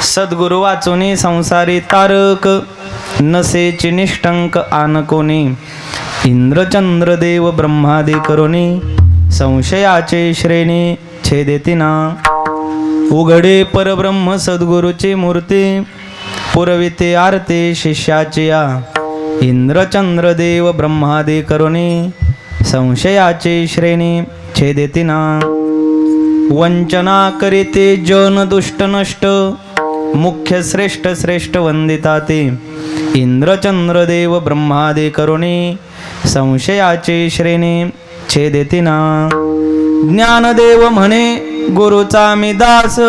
सद्गुरु वाचुनी संसारी तारक, नसेची निष्ठंक आन कोणी. इंद्रचंद्र देव ब्रह्मादी करुणी, संशयाचे श्रेणी छेदेतिना. उघडे परब्रह्म सद्गुरूची मूर्ती, पुरविते आरती शिष्याची या. इंद्रचंद्र देव ब्रह्मादी करुणी, संशयाची श्रेणी छेदेतिना. वंचना करीते जन दुष्ट नष्ट, मुख्य श्रेष्ठ श्रेष्ठ वंदिता ते. इंद्रचंद्र देव ब्रह्मादी करुणी, संशयाची श्रेणी छेदेतिना. ज्ञानदेव म्हणे गुरुचा मी दास,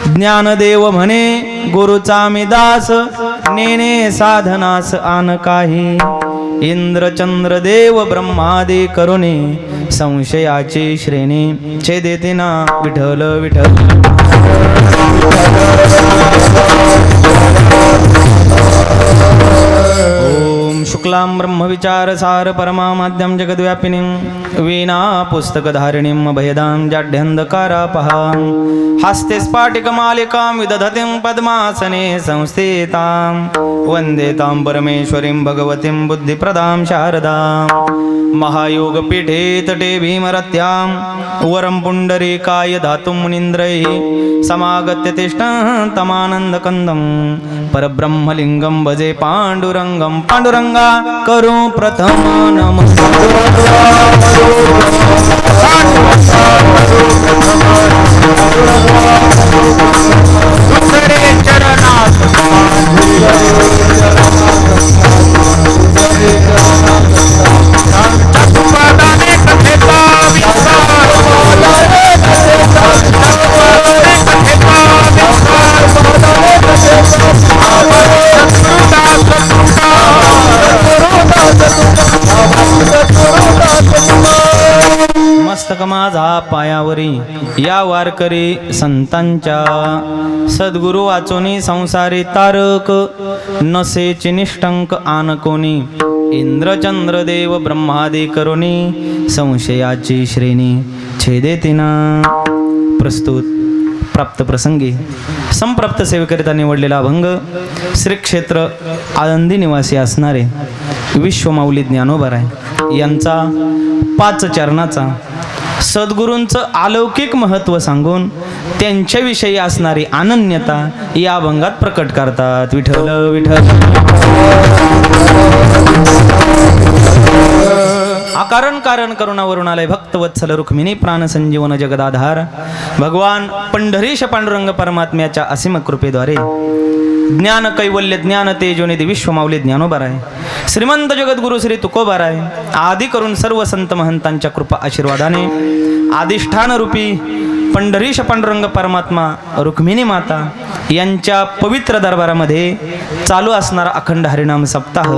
ज्ञानदेव म्हणे गुरुचा मी दास. नेने साधनास आन काही, इंद्रचंद्र देव ब्रह्मादी करुणी, संशयाची श्रेणी छेदेतिना. विठ्ठल विठ्ठल. ओम शुक्लां ब्रह्मविचार सार परमामाद्यं जगद्व्यापिनीं, वीणा पुस्तकधारिणीं अभयदां जाड्यन्धकारापहां. हस्ते स्फाटिकमालिकां विदधतीं पद्मासने संस्थितां. वन्दे तां परमेश्वरीं भगवतीं बुद्धिप्रदां शारदां. महायोगपीठे तटे भीमरत्यां, वरं पुण्डरीकाय धातुं मुनीन्द्रैः. समागत्य तिष्ठं तमानन्दकन्दं, परब्रह्मलिङ्गं भजे पाण्डुरङ्गं. पाण्डुरङ्गा करो प्रथम नमस्कार. मस्तक माझा पायावरी, या वारकरी संतांच्या. सद्गुरु वाचुनी संसारी तारक, नसेची निष्ठंक आन कोणी. इंद्रचंद्र देव ब्रह्मादी करुणी, संशयाची श्रेणी छेदेतिना. प्रस्तुत प्राप्त प्रसंगी संप्राप्त सेवेकरिता निवडलेला अभंग श्री क्षेत्र आळंदी निवासी असणारे विश्वमाऊली ज्ञानोबाराय यांचा 5 चरणाचा सद्गुरूंचं अलौकिक महत्त्व सांगून त्यांच्याविषयी असणारी अनन्यता या अभंगात प्रकट करतात. विठ्ठल विठ्ठल. अकारण कारण करुणावरुणालय भक्तवत्सल रुक्मिणी प्राणसंजीवन जगदाधार. भगवान पंढरीश पांडुरंग परमात्म्याच्या असीम कृपेद्वारे ज्ञान कैवल्य ज्ञान तेजोनिधी विश्वमाऊली ज्ञानोबाराय, श्रीमंत जगद्गुरु श्री तुकोबाराय आदी करून सर्व संत महंतांच्या कृपा आशीर्वादाने आदिष्ठान रूपी पंढरीश पांडुरंग परमात्मा रुक्मिणी माता यांच्या पवित्र दरबारामध्ये चालू असणारा अखंड हरिनाम सप्ताह.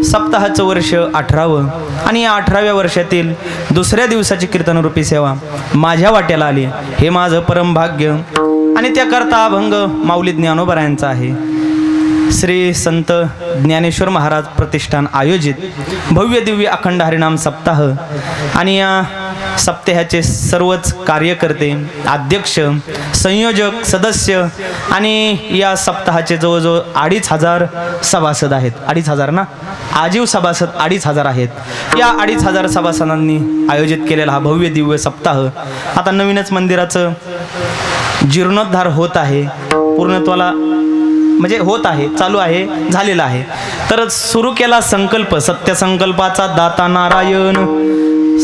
सप्ताहाचं वर्ष 18वं आणि या 18व्या वर्षातील दुसऱ्या दिवसाची कीर्तनरूपी सेवा माझ्या वाट्याला आली. हे माझं परम भाग्य आणि त्याकरता अभंग माऊली ज्ञानोबारायांचा आहे. श्री संत ज्ञानेश्वर महाराज प्रतिष्ठान आयोजित भव्य दिव्य अखंड हरिनाम सप्ताह आणि या सप्ताहाचे सर्वच कार्यकर्ते, अध्यक्ष, संयोजक, सदस्य आणि या सप्ताहाचे जवळजवळ 2500 सभासद आहेत. 2500 ना, आजीव सभासद 2500 आहेत. या 2500 सभासदांनी आयोजित केलेला हा भव्य दिव्य सप्ताह आता नवीनच मंदिराचं जीर्णोद्धार होत आहे, पूर्णत्वाला म्हणजे होत आहे, चालू आहे, झालेला आहे. तर सुरू केला संकल्प, सत्य संकल्पाचा दाता नारायण.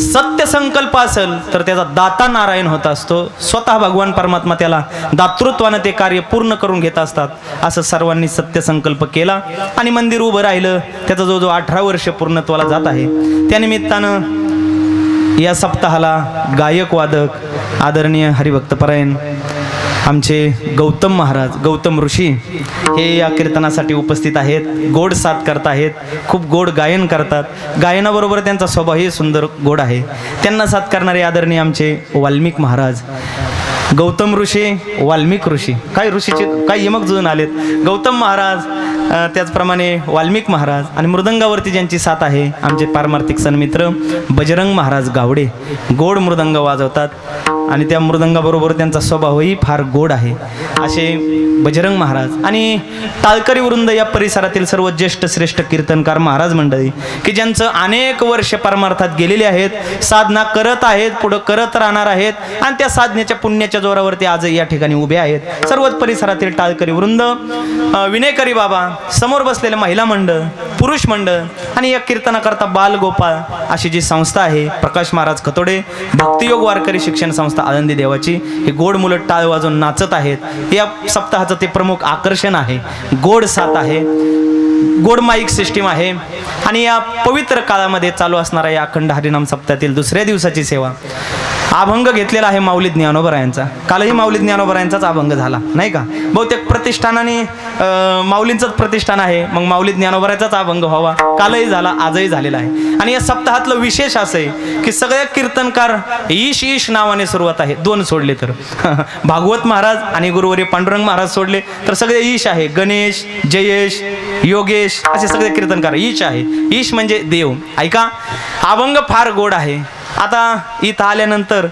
सत्य संकल्प असेल तर त्याचा दाता नारायण होत असतो. स्वतः भगवान परमात्मा त्याला दातृत्वानं ते कार्य पूर्ण करून घेत असतात. असं सर्वांनी सत्य संकल्प केला आणि मंदिर उभं राहिलं. त्याचं जवळजवळ 18 वर्ष पूर्णत्वाला जात आहे. त्यानिमित्तानं या सप्ताहाला गायक वादक आदरणीय हरिभक्तपरायण आमचे गौतम महाराज, गौतम ऋषी हे या कीर्तनासाठी उपस्थित आहेत. गोड साथ करत आहेत, खूप गोड गायन करतात. गायनाबरोबर त्यांचा स्वभावही सुंदर गोड आहे. त्यांना साथ करणारे आदरणीय आमचे वाल्मिक महाराज. गौतम ऋषी, वाल्मिक ऋषी, काय ऋषीचे काय यमक जुळून आलेत. गौतम महाराज त्याचप्रमाणे वाल्मिक महाराज आणि मृदंगावरती ज्यांची साथ आहे आमचे पारमार्थिक सन्मित्र बजरंग महाराज गावडे. गोड मृदंग वाजवतात आणि त्या मृदंगाबरोबर त्यांचा स्वभावही फार गोड आहे असे बजरंग महाराज. आणि टाळकरी वृंद या परिसरातील सर्व ज्येष्ठ श्रेष्ठ कीर्तनकार महाराज मंडळी की ज्यांचं अनेक वर्ष परमार्थात गेलेले आहेत, साधना करत आहेत, पुढं करत राहणार आहेत आणि त्या साधनेच्या पुण्याच्या जोरावरती आज या ठिकाणी उभे आहेत. सर्वच परिसरातील टाळकरी वृंद, विनयकरी बाबा, समोर बसलेले महिला मंडळ, पुरुष मंडळ आणि या कीर्तनाकरता बालगोपाळ अशी जी संस्था आहे प्रकाश महाराज खतोडे भक्तियोग वारकरी शिक्षण संस्था आळंदी देवाची, हे गोड मुलं टाळ वाजवून नाचत आहेत. या सप्ताहाचं ते प्रमुख आकर्षण आहे. गोड साथ आहे, गोड माईक सिस्टीम आहे आणि या पवित्र काळामध्ये चालू असणाऱ्या या अखंड हरिनाम सप्ताहातील दुसऱ्या दिवसाची सेवा अभंग घेतलेला आहे माऊली ज्ञानोबरायांचा. कालही माऊली ज्ञानोबरायांचाच अभंग झाला नाही का. बहुतेक प्रतिष्ठानाने माऊलींचंच प्रतिष्ठान आहे, मग माऊली ज्ञानोबरायांचाच अभंग व्हावा. कालही झाला, आजही झालेला आहे. आणि या सप्ताहातलं विशेष असं आहे की सगळे कीर्तनकार ईश ईश नावाने सुरुवात आहे. दोन सोडले तर भागवत महाराज आणि गुरुवर्य पांडुरंग महाराज सोडले तर सगळे ईश आहे. गणेश, जयेश, योगेश असे सगळे कीर्तनकार ईश आहे. ईश म्हणजे देव. ऐका, अभंग फार गोड आहे. आता इथं आल्यानंतर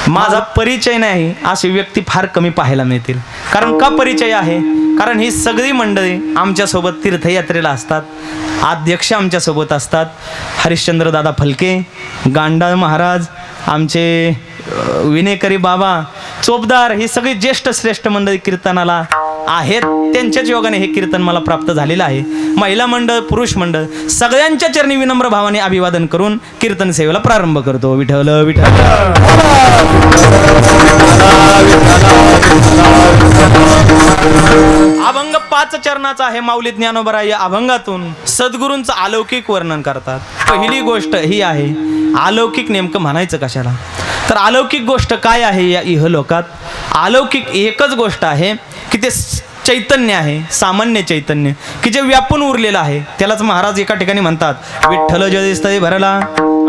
माझा परिचय नाही अशी व्यक्ती फार कमी पाहायला मिळतील. कारण का परिचय आहे? कारण ही सगळी मंडळी आमच्यासोबत तीर्थयात्रेला असतात. अध्यक्ष आमच्यासोबत असतात. हरिश्चंद्र दादा फलके, गांडाळ महाराज, आमचे विनयकरी बाबा, चोपदार, ही सगळी ज्येष्ठ श्रेष्ठ मंडळी कीर्तनाला आहेत. त्यांच्याच योगाने हे कीर्तन मला प्राप्त झालेलं आहे. महिला मंडळ, पुरुष मंडळ सगळ्यांच्या चरणी विनम्र भावाने अभिवादन करून कीर्तन सेवेला प्रारंभ करतो. विठ्ठल विठ्ठल. अभंग 5 चरणाचा आहे. माऊली ज्ञानोबरा या अभंगातून सद्गुरूंचं अलौकिक वर्णन करतात. पहिली गोष्ट ही आहे, अलौकिक नेमकं म्हणायचं कशाला? तर अलौकिक गोष्ट काय आहे या इहलोकात? अलौकिक एकच गोष्ट आहे की ते चैतन्य आहे, सामान्य चैतन्य की जे व्यापून उरलेलं आहे. त्यालाच महाराज एका ठिकाणी म्हणतात, विठ्ठल जयस्तय भरला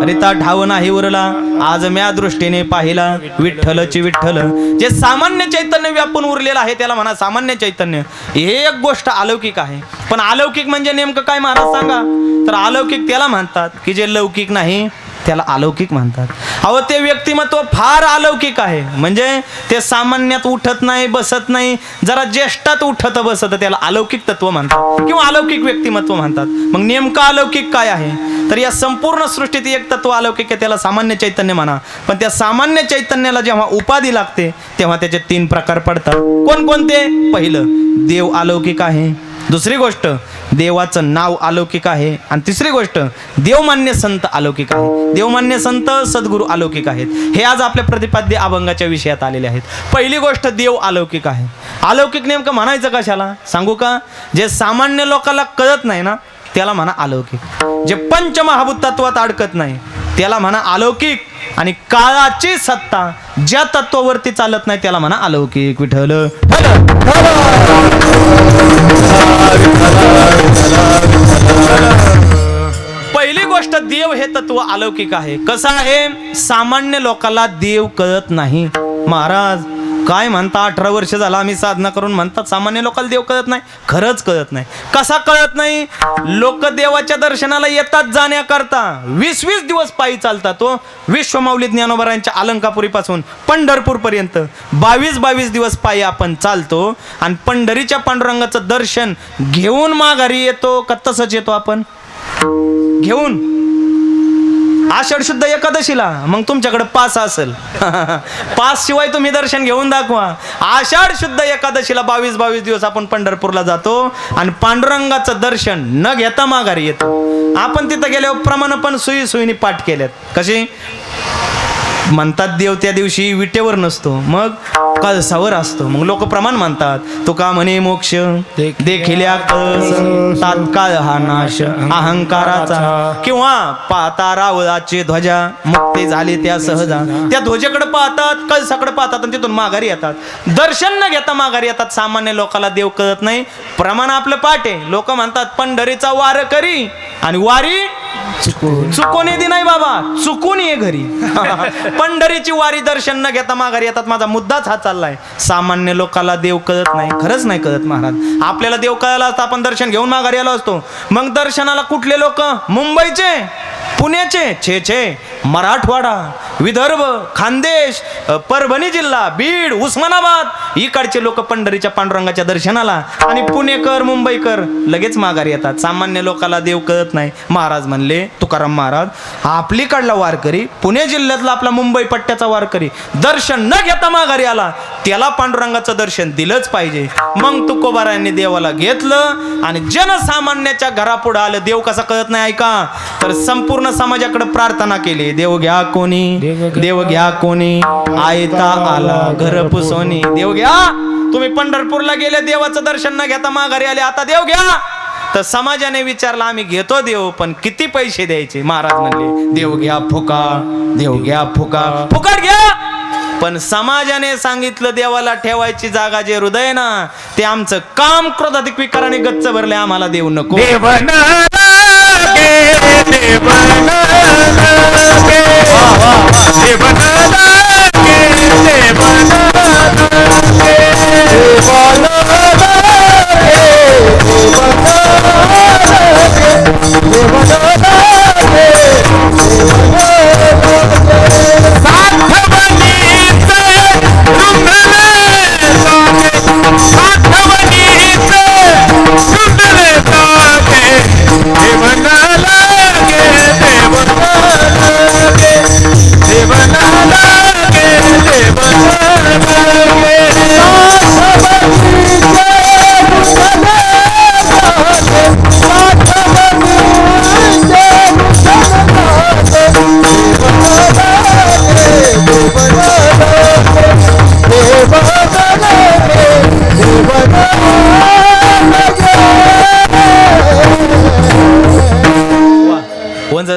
रिता ठाव नाही उरला, आज म्या दृष्टीने पाहिला विठ्ठलची विठ्ठल. जे सामान्य चैतन्य व्यापून उरलेलं आहे त्याला म्हणा सामान्य चैतन्य. हे एक गोष्ट अलौकिक आहे. पण अलौकिक म्हणजे नेमकं काय महाराज सांगा? तर अलौकिक त्याला म्हणतात की जे लौकिक नाही त्याला अलौकिक म्हणतात. अहो, ते व्यक्तिमत्व फार अलौकिक आहे. म्हणजे ते सामान्यात उठत नाही, बसत नाही, जरा ज्येष्ठात उठत बसत, त्याला अलौकिक तत्व म्हणतात किंवा अलौकिक व्यक्तिमत्व म्हणतात. मग नेमकं अलौकिक काय आहे? तर या संपूर्ण सृष्टीत एक तत्व अलौकिक आहे, त्याला सामान्य चैतन्य म्हणा. पण त्या सामान्य चैतन्याला जेव्हा उपाधी लागते तेव्हा त्याचे 3 प्रकार पडतात. कोणकोणते? पहिलं, देव अलौकिक आहे. दुसरी गोष्ट, देवाचं नाव अलौकिक आहे. आणि तिसरी गोष्ट, देवमान्य संत अलौकिक आहे. देवमान्य संत सद्गुरू अलौकिक आहेत. हे आज आपल्या प्रतिपाद्य अभंगाच्या विषयात आलेले आहेत. पहिली गोष्ट, देव अलौकिक आहे. अलौकिक नेमकं म्हणायचं कशाला सांगू का? जे सामान्य लोकांना कळत नाही ना त्याला म्हणा अलौकिक. जे पंचमहाभूत तत्वात अडकत नाही त्याला म्हणा अलौकिक. आणि काळाची सत्ता ज्या तत्वावरती चालत नाही त्याला म्हणा अलौकिक. विठ्ठल. पहिली गोष्ट, देव हे तत्व अलौकिक आहे. कसं आहे? सामान्य लोकांना देव कळत नाही. महाराज काय म्हणता, 18 वर्ष झाला आम्ही साधना करून म्हणतात सामान्य लोकांना देव कळत नाही. खरंच कळत नाही. कसा कळत नाही? लोक देवाच्या दर्शनाला येतात जाण्याकरता 20-20 दिवस पायी चालतात. तो विश्वमाऊली ज्ञानोबरायांच्या अलंकापुरीपासून पंढरपूर पर्यंत 22-22 दिवस पायी आपण चालतो आणि पंढरीच्या पांडुरंगाचं दर्शन घेऊन माघारी येतो का तसंच येतो आपण घेऊन? आषाढ शुद्ध एकादशीला मग तुमच्याकडे पास असेल, पास शिवाय तुम्ही दर्शन घेऊन दाखवा. आषाढ शुद्ध एकादशीला 22-22 दिवस आपण पंढरपूरला जातो आणि पांडुरंगाचं दर्शन न घेता माघारी येतो. आपण तिथं गेल्यावर प्रमाण पण सुईने पाठ केल्यात. कशी म्हणतात? देव त्या दिवशी विटेवर नसतो, मग कळसावर असतो. मग लोक प्रमाण म्हणतात, तुका म्हणे मोक्ष देखिल्या कळस तात्काळ हा नाश अहंकाराचा, किंवा पाहता रावळाची ध्वजा मुक्ती झाली त्या सहजा. त्या ध्वजेकडे पाहतात, कळसाकडे पाहतात आणि तिथून माघारी येतात. दर्शन न घेता माघारी येतात. सामान्य लोकांना देव कळत नाही. प्रमाण आपलं पाठ आहे. लोक म्हणतात पंढरीचा वार करी आणि वारी चुकून येते नाही बाबा, चुकून ये घरी. पंढरीची वारी दर्शन न घेता माघारी येतात. माझा मुद्दाच हा चाललाय. सामान्य लोकाला देव कळत नाही, खरंच नाही कळत महाराज. आपल्याला देव कळायला असता आपण दर्शन घेऊन माघारी आलो असतो. मग दर्शनाला कुठले लोक? मुंबईचे, पुण्याचे, छे मराठवाडा, विदर्भ, खानदेश, परभणी जिल्हा, बीड, उस्मानाबाद इकडचे लोक पंढरीच्या पांडुरंगाच्या दर्शनाला. आणि पुणेकर, मुंबईकर लगेच माघारी येतात. सामान्य लोकाला देव कळत नाही. महाराज म्हणले, तुकाराम महाराज, आपलीकडला वारकरी, पुणे जिल्ह्यातला आपला मुंबई पट्ट्याचा वारकरी दर्शन न घेता माघारी आला, त्याला पांडुरंगाचं दर्शन दिलंच पाहिजे. मग तुकोबारायांनी देवाला घेतलं आणि जनसामान्याच्या घरापुढे आलं. देव कसा कळत नाही ऐका, तर संपूर्ण समाजाकडे प्रार्थना केली. देव घ्या कोणी, देव घ्या कोणी, आयता आला घर पुसोनी. देव घ्या. तुम्ही पंढरपूरला गेले, देवाचं दर्शन न घेता माघारी आले, आता देव घ्या. तर समाजाने विचारला, आम्ही घेतो देव, पण किती पैसे द्यायचे? महाराज म्हणले, देव घ्या फुकाट, देव घ्या फुकाट, फुकाट घ्या. पण समाजाने सांगितलं, देवाला ठेवायची जागा जे हृदय ना, ते आमचं काम क्रोधाधिक विकाराने गच्च भरले, आम्हाला देव नको.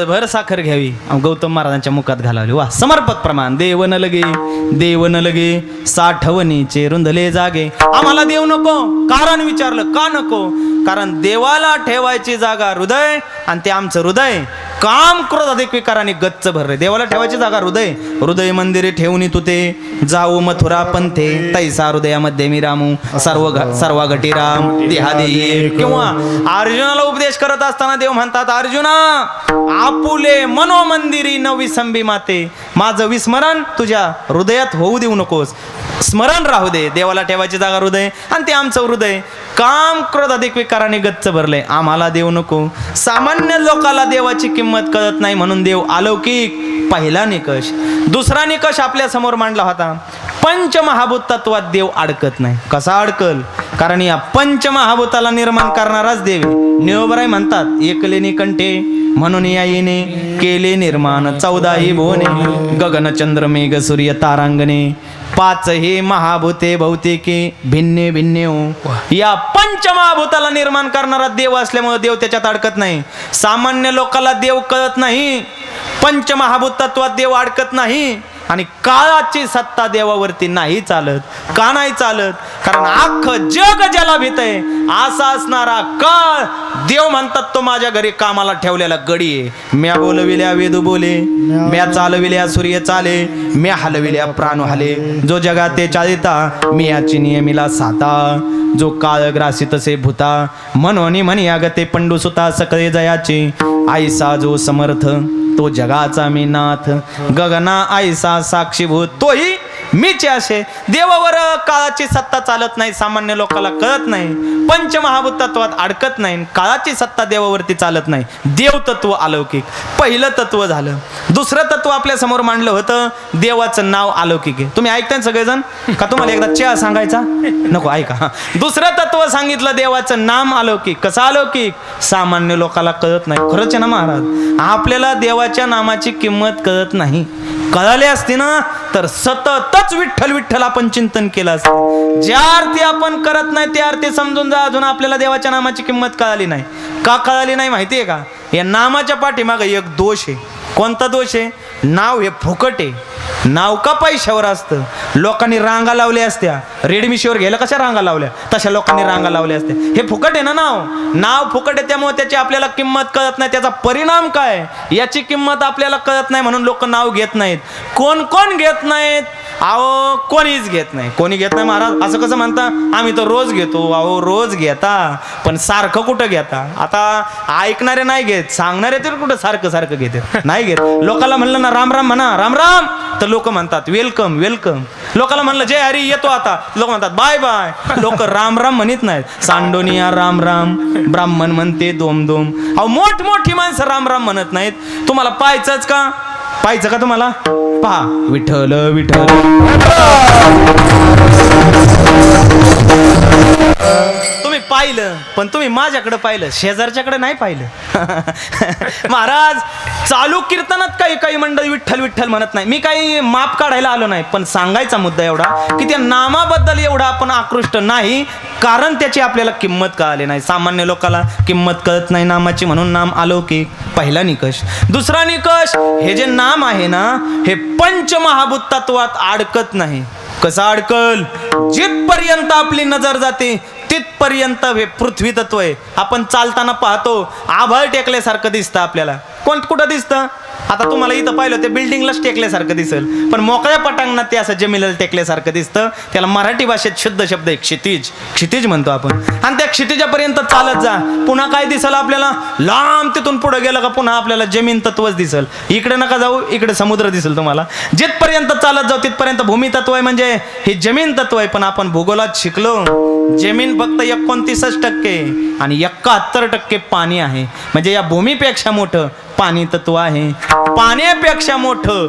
भर साखर घ्यावी, गौतम महाराजांच्या मुखात घालावली. वा, समर्पक प्रमाण. देव न लगे, देव न लगे, साठवणीचे रुंधले जागे. आम्हाला देव नको. कारण विचारलं, का नको? कारण देवाला ठेवायची जागा हृदय, आणि ते आमचं हृदय काम क्रोधाधिक विकाराने गच्च भरले. देवाला ठेवायची जागा हृदय. हृदय मंदिरे ठेवणी तुते, जाऊ मथुरा पंथे, तैसा हृदयामध्ये मी रामू, सर्व घटी राम देहादेये. किंवा अर्जुनाला उपदेश करत असताना देव म्हणतात, अर्जुना, आपुले मनोमंदिरी न विसंबी माते. माझं विस्मरण तुझ्या हृदयात होऊ देऊ नकोस. स्मरण राहू दे. देवाला ठेवायची जागा हृदय, आणि ते आमचं हृदय काम क्रोधाधिक विकाराने गच्च भरले, आम्हाला देव नको. सामान्य लोकाला देवाची किंमत कळत नाही, म्हणून देव अलौकिक. पहिला निकष. दुसरा निकष आपल्या समोर मांडला होता, पंचमहाभूत तत्वात देव अडकत नाही. कसा अडकल? कारण या पंचमहाभूताला निर्माण करणाराच देव. निळोबराय म्हणतात, एकलेनी कंठे म्हणून या येणे केले निर्माण, 14 भुवने, गगन चंद्र मेघ सूर्य तारांगणे, 5 हे महाभूते भौतिके भिन्ने भिन्ने हो. या पंचमहाभूताला निर्माण करणारा देव असल्यामुळे देव त्याच्यात अडकत नाही. सामान्य लोकाला देव कळत नाही, पंचमहाभूत तत्वात देव अडकत नाही, आणि काळाची सत्ता देवावरती नाही चालत. का नाही चालत? कारण अख्खं जग ज्याला भीतय असा असणारा काळ, देव म्हणतात तो माझ्या घरी कामाला ठेवलेला गडी आहे. म्या बोलविल्या वेदू बोले, म्या चालविल्या सूर्य चाले, म्या हलविल्या प्राण हले, जो जगाते चालिता मी याची नियमिला साता, जो काळ ग्रासी तसे भूता, म्हणून म्हणी अगते पंडुसुता सकळे जयाचे, आईसा जो समर्थ तो जगाचा मी नाथ, गगना आईसा साक्षीभूत तोही मीच असे. देवावर काळाची सत्ता चालत नाही, सामान्य लोकाला कळत नाही. पंचमहाभूत तत्वात अडकत नाही, काळाची सत्ता देवावरती चालत नाही. देव तत्व अलौकिक पहिलं तत्व झालं. दुसरं तत्व आपल्या समोर मांडलं होतं, देवाचं नाव अलौकिक आहे. तुम्ही ऐकताय सगळेजण का? तुम्हाला एकदा चहा सांगायचा नको? ऐका. दुसरं तत्व सांगितलं, देवाचं नाम अलौकिक. कसं अलौकिक? सामान्य लोकाला कळत नाही. खरंच आहे ना महाराज? आपल्याला देवाच्या नामाची किंमत कळत नाही. कळाले असते ना तर सततच विठ्ठल विठ्ठल आपण चिंतन केलं असतं. ज्या आरती आपण करत नाही त्या आरती समजून जा, अजून आपल्याला देवाच्या नामाची किंमत कळाली नाही. का कळाली नाही माहितीये का? या नामाच्या पाठीमागे एक दोष आहे. कोणता दोष आहे? नाव हे फुकट आहे. नाव का पैशावर असतं? लोकांनी रांगा लावल्या असत्या, रेडमिशीवर घ्यायला कशा रांगा लावल्या तशा लोकांनी रांगा लावल्या असत्या. हे फुकट आहे ना नाव. नाव फुकट आहे त्यामुळे त्याची आपल्याला किंमत कळत नाही. त्याचा परिणाम काय याची किंमत आपल्याला कळत नाही म्हणून लोक नाव घेत नाहीत. कोण कोण घेत नाहीत? अहो कोणीच घेत नाही. कोणी घेत नाही महाराज असं कसं म्हणता? आम्ही तर रोज घेतो. अहो रोज घेता पण सारखं कुठं घेता? आता ऐकणारे नाही घेत, सांगणारे तर कुठं सारखं सारखं घेते? नाही घेत. लोकांना म्हणलं ना राम राम म्हणा, राम राम, तर लोक म्हणतात वेलकम वेलकम. लोकांना म्हणलं जय हरी येतो आता, लोक म्हणतात बाय बाय. लोक राम राम म्हणत नाहीत. सांडोनिया राम राम, ब्राह्मण म्हणते दोम दोम. अहो मोठी माणसं राम राम म्हणत नाहीत. तुम्हाला पाहायचंच का? पाहायचं का तुम्हाला? पहा विठ्ठल विठ्ठल. तुम्ही पाहिलं पण तुम्ही माझ्याकडे पाहिलं, शेजारच्याकडे नाही पाहिलं. महाराज चालू कीर्तनात काही काही मंडळी विठ्ठल विठ्ठल म्हणत नाही. मी काही माप काढायला आलो नाही, पण सांगायचा मुद्दा एवढा की त्या नामाबद्दल एवढा आपण आकृष्ट नाही, कारण त्याची आपल्याला किंमत कळाली नाही. सामान्य लोकांना किंमत कळत नाही नामाची म्हणून नाम अलौकिक, पहिला निकष. दुसरा निकष, हे जे नाम आहे ना हे पंचमहाभूत तत्वात अडकत नाही. कसं अडकल? जिथपर्यंत आपली नजर जाते तिथपर्यंत हे पृथ्वी तत्व आहे. आपण चालताना पाहतो आभाळ टेकल्यासारखं दिसतं आपल्याला. कुठं दिसतं? आता तुम्हाला इथं पाहिलं ते बिल्डिंगलाच टेकल्यासारखं दिसेल, पण मोकळ्या पटांगणात ते असं जमिनीला टेकल्यासारखं दिसतं. त्याला मराठी भाषेत शुद्ध शब्द आहे क्षितिज. क्षितिज म्हणतो आपण. आणि त्या क्षितिजापर्यंत चालत जा, पुन्हा काय दिसेल आपल्याला? लांब तिथून पुढे गेलं का पुन्हा आपल्याला जमीन तत्वच दिसेल. इकडे नका जाऊ, इकडे समुद्र दिसेल तुम्हाला. जिथपर्यंत चालत जाऊ तिथपर्यंत भूमी तत्व आहे, म्हणजे हे जमीन तत्व आहे. पण आपण भूगोलात शिकलो जमीन फक्त 29% आणि 71% पाणी आहे. म्हणजे या भूमीपेक्षा मोठं पाणी तत्व आहे. पाण्यापेक्षा मोठं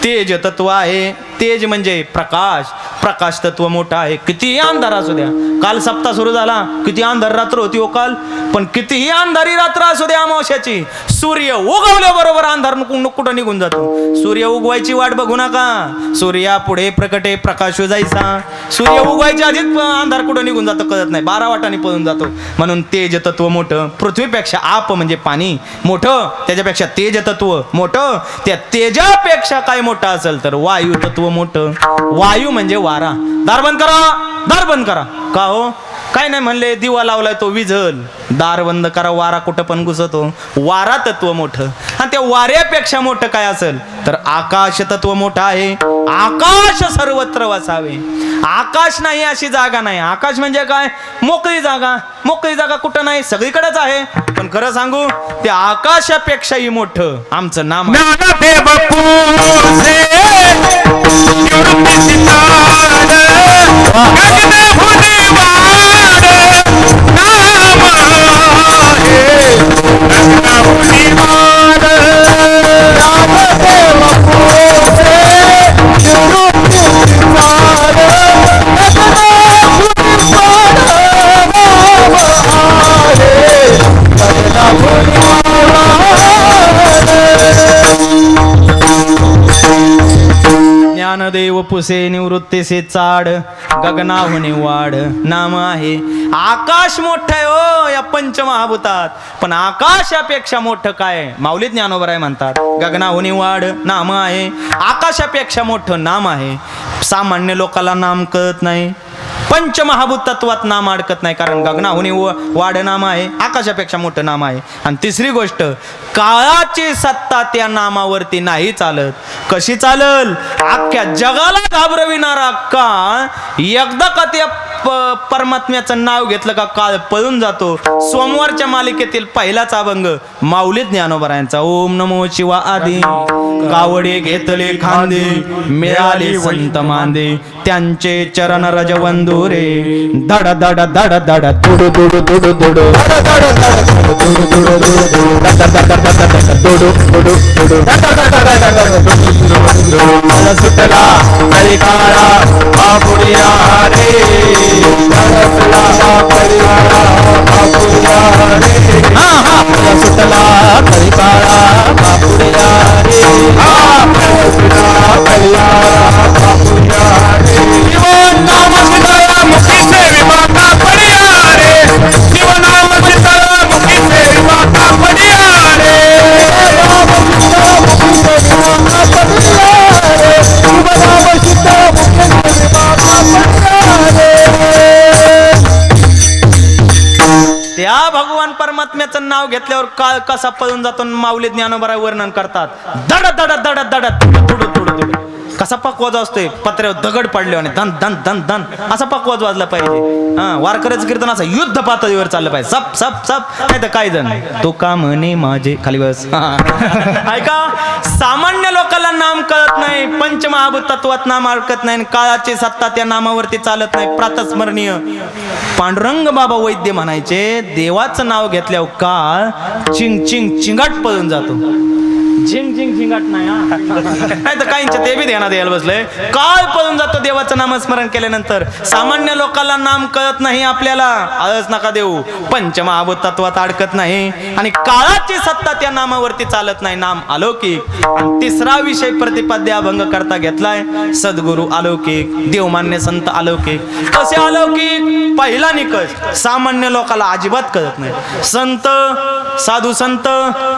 तेज तत्व आहे. तेज म्हणजे प्रकाश. प्रकाश तत्व मोठं आहे. कितीही अंधार असू द्या, काल सप्ताह सुरू झाला, किती अंधार रात्र होती हो काल, पण कितीही अंधारी रात्र असू द्या अमावस्याची, सूर्य उगवल्याबरोबर अंधार कुठं निघून जातो. सूर्य उगवायची वाट बघू नका. सूर्या पुढे प्रकटे प्रकाश जायचा. सूर्य उगवायच्या आधीच अंधार कुठं निघून जातो कळत नाही, 12 वाटांनी पळून जातो. म्हणून तेज तत्व मोठं. पृथ्वीपेक्षा आप म्हणजे पाणी मोठं, त्याच्यापेक्षा तेज तत्व मोठं. त्या तेजापेक्षा काय मोठं असेल तर वायू तत्व मोठं. वायू म्हणजे वारा. दार बंद करा, दार बंद करा. का हो? काय नाही म्हणले, दिवा लावलाय तो विझल. दार बंद करा, वारा कुठं पण घुसतो. वारा तत्व मोठं. आणि त्या वाऱ्यापेक्षा मोठं काय असेल तर आकाश तत्व मोठं आहे. आकाश सर्वत्र वसावे. आकाश नाही अशी जागा नाही. आकाश म्हणजे काय? मोकळी जागा. मोकळी जागा कुठं नाही, सगळीकडेच आहे. पण खरं सांगू, त्या आकाशापेक्षाही मोठं आमचं नाम ज्ञानदेव पुसे निवृत्तीसे चाड, गगनाहुनी वाढ नाम आहे. आकाश मोठं आहे हो या पंचमहाभूतात, पण आकाशापेक्षा मोठं काय? माऊली ज्ञानोबराय म्हणतात गगनाहुनी वाढ नाम आहे. आकाशापेक्षा मोठं नाम आहे. सामान्य लोकांना नाम कळत नाही. पंचमहाभूत तत्वात नाम अडकत नाही, कारण गगनाहुनी वाढ नाम आहे, आकाशापेक्षा मोठं नाम आहे. आणि तिसरी गोष्ट, काळाची सत्ता त्या नामावरती नाही चालत. कशी चालल? अख्ख्या जगाला घाबरविणारा काळ एकदा का त्या परमात्म्याचं नाव घेतलं का काळ पळून जातो. सोमवारच्या मालिकेतील पहिलाच अभंग माऊली ज्ञानोबरायांचा. ओम नमो शिवा आदी कावडे घेतले खांदे, मिळाले संत मांदे, त्यांचे चरण रजवंदू रे. धड धड धड धड तुडू तुडू तुडू तुडू सुटला हरी काळा बापुरिया रे. सुटला हरी काळा बापुरिया रे. भगवान परमात्म्याचं नाव घेतल्यावर काळ कसा पळून जातो माऊली ज्ञानोबा वर्णन करतात. दड दड दड दड तुडू तुडू तुडू कसा पकवाज असतोय पत्र्यावर दगड पडले आणि धन धन धन धन असा पकवाज वाजला पाहिजे. वारकऱ्याचं कीर्तन असं युद्ध पातळीवर चाललं पाहिजे. सप सप सप नाही तर काय जण तो का म्हणे माझे खाली बस. ऐका, सामान्य लोकांना नाम कळत नाही, पंचमहाभूत तत्वात नाम अडकत नाही, काळाची सत्ता त्या नामावरती चालत नाही. प्रातस्मरणीय पांडुरंग बाबा वैद्य म्हणायचे, देवाचं नाव घेतल्यावर काळ चिंग चिंग चिंगाट पळून जातो. झिंग झिंग झिंगाट नाही तर काहींच्या ते बी ध्यानात यायला बसलंय. काळ पळून जातो देवाचं नामस्मरण केल्यानंतर. सामान्य लोकांना नाम कळत नाही, आपल्याला आळस नका देऊ. पंचमहाभूत तत्वात अडकत नाही आणि काळाची सत्ता त्या नामावरती चालत नाही. नाम अलौकिक. आणि तिसरा विषय प्रतिपाद्य अभंग करता घेतलाय, सद्गुरु अलौकिक, देवमान्य संत अलौकिक. कसे अलौकिक? पहिला निकष, सामान्य लोकांना अजिबात कळत नाही. संत, साधू संत,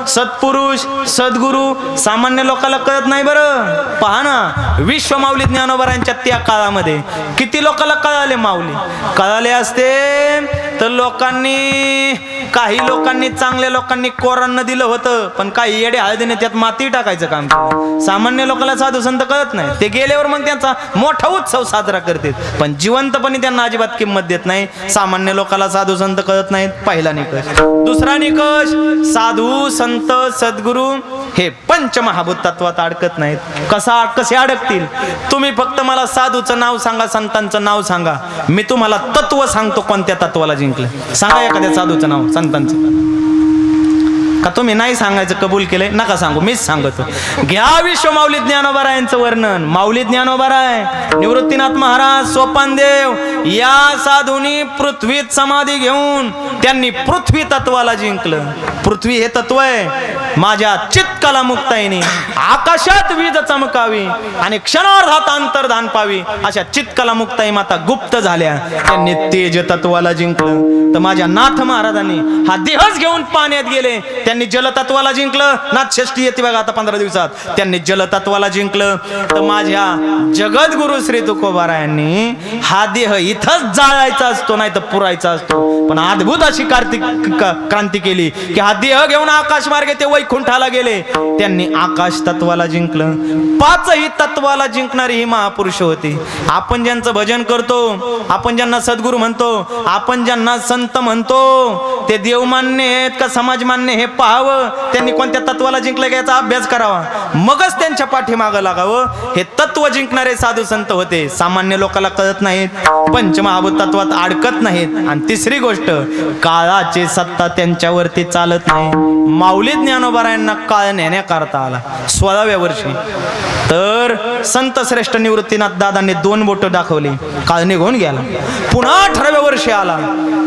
सत्पुरुष, सद्गुरु सामान्य लोकांना कळत नाही. बरं पहा ना, विश्व माऊली ज्ञानोबरांच्या त्या काळामध्ये किती लोकांना कळाले माऊली. कळाले असते तर काही लोकांनी चांगल्या लोकांनी कोरांना दिलं होतं, पण काही येडे हळदीने त्यात माती टाकायचं काम केलं. सामान्य लोकांना साधू संत कळत नाही. ते गेल्यावर मग त्यांचा मोठा उत्सव साजरा करतात, पण जिवंतपणे त्यांना अजिबात किंमत देत नाही. सामान्य लोकांना साधू संत कळत नाहीत. पहिला निकष. दुसरा निकष, साधू संत सद्गुरु हे पंचमहाभूत तत्वात अडकत नाहीत. कसे अडकतील? तुम्ही फक्त मला साधूचं नाव सांगा, संतांचं नाव सांगा, मी तुम्हाला तत्व सांगतो कोणत्या तत्वाला जिंकलं. सांगा एखाद्या साधूचं नाव, संतांचं. का तुम्ही नाही सांगायचं कबूल केलंय? नका सांगू, मीच सांगतो. घ्या विश्व माऊली ज्ञानोबारायांचं वर्णन. माऊली ज्ञानोबाराय, निवृत्तीनाथ महाराज, सोपानदेव या साधूंनी पृथ्वीत समाधी घेऊन त्यांनी पृथ्वी तत्वाला जिंकलं. पृथ्वी हे तत्व आहे. माझ्या चित्तकला मुक्ताईने आकाशात वीज चमकावी आणि क्षणार्धात अंतर्धान पावी अशा चित्तकला मुक्ताई माता गुप्त झाल्या. त्यांनी तेज तत्वाला जिंकलं. तर माझ्या नाथ महाराजांनी हा देहच घेऊन पाण्यात गेले, त्यांनी जलतत्वाला जिंकलं. नाथ षष्ठी येते बघा आता 15 दिवसात, त्यांनी जलतत्वाला जिंकलं. तर माझ्या जगद्गुरु श्री तुकोबारायांनी हा देह इथंच जाळायचा असतो, नाही तर पुरायचा असतो, पण अद्भुत अशी क्रांती केली की हा देह घेऊन आकाश मार्गे ते वैकुंठाला गेले. त्यांनी आकाश तत्वाला जिंकलं. पाचही तत्वाला जिंकणारी ही महापुरुष होती. आपण ज्यांचं भजन करतो, आपण ज्यांना सद्गुरू म्हणतो, आपण ज्यांना संत म्हणतो, ते देवमान्य आहेत का समाजमान्य हे पाहावं. त्यांनी कोणत्या तत्वाला जिंकलं का याचा अभ्यास करावा, मगच त्यांच्या पाठीमागं लागावं. हे तत्व जिंकणारे साधू संत होते. सामान्य लोकांना कळत नाहीत, पंचमहाभूत तत्वात अडकत नाहीत. आणि तिसरी गोष्ट, काळाची सत्ता त्यांच्यावरती चालत नाही. माऊली ज्ञानोबारायांना काळ नेण्याकरता आला 16व्या वर्षी. तर संत श्रेष्ठ निवृत्तीनाथ दादांनी 2 बोटं दाखवली, काळ निघून गेला. पुन्हा 18व्या वर्षी आला,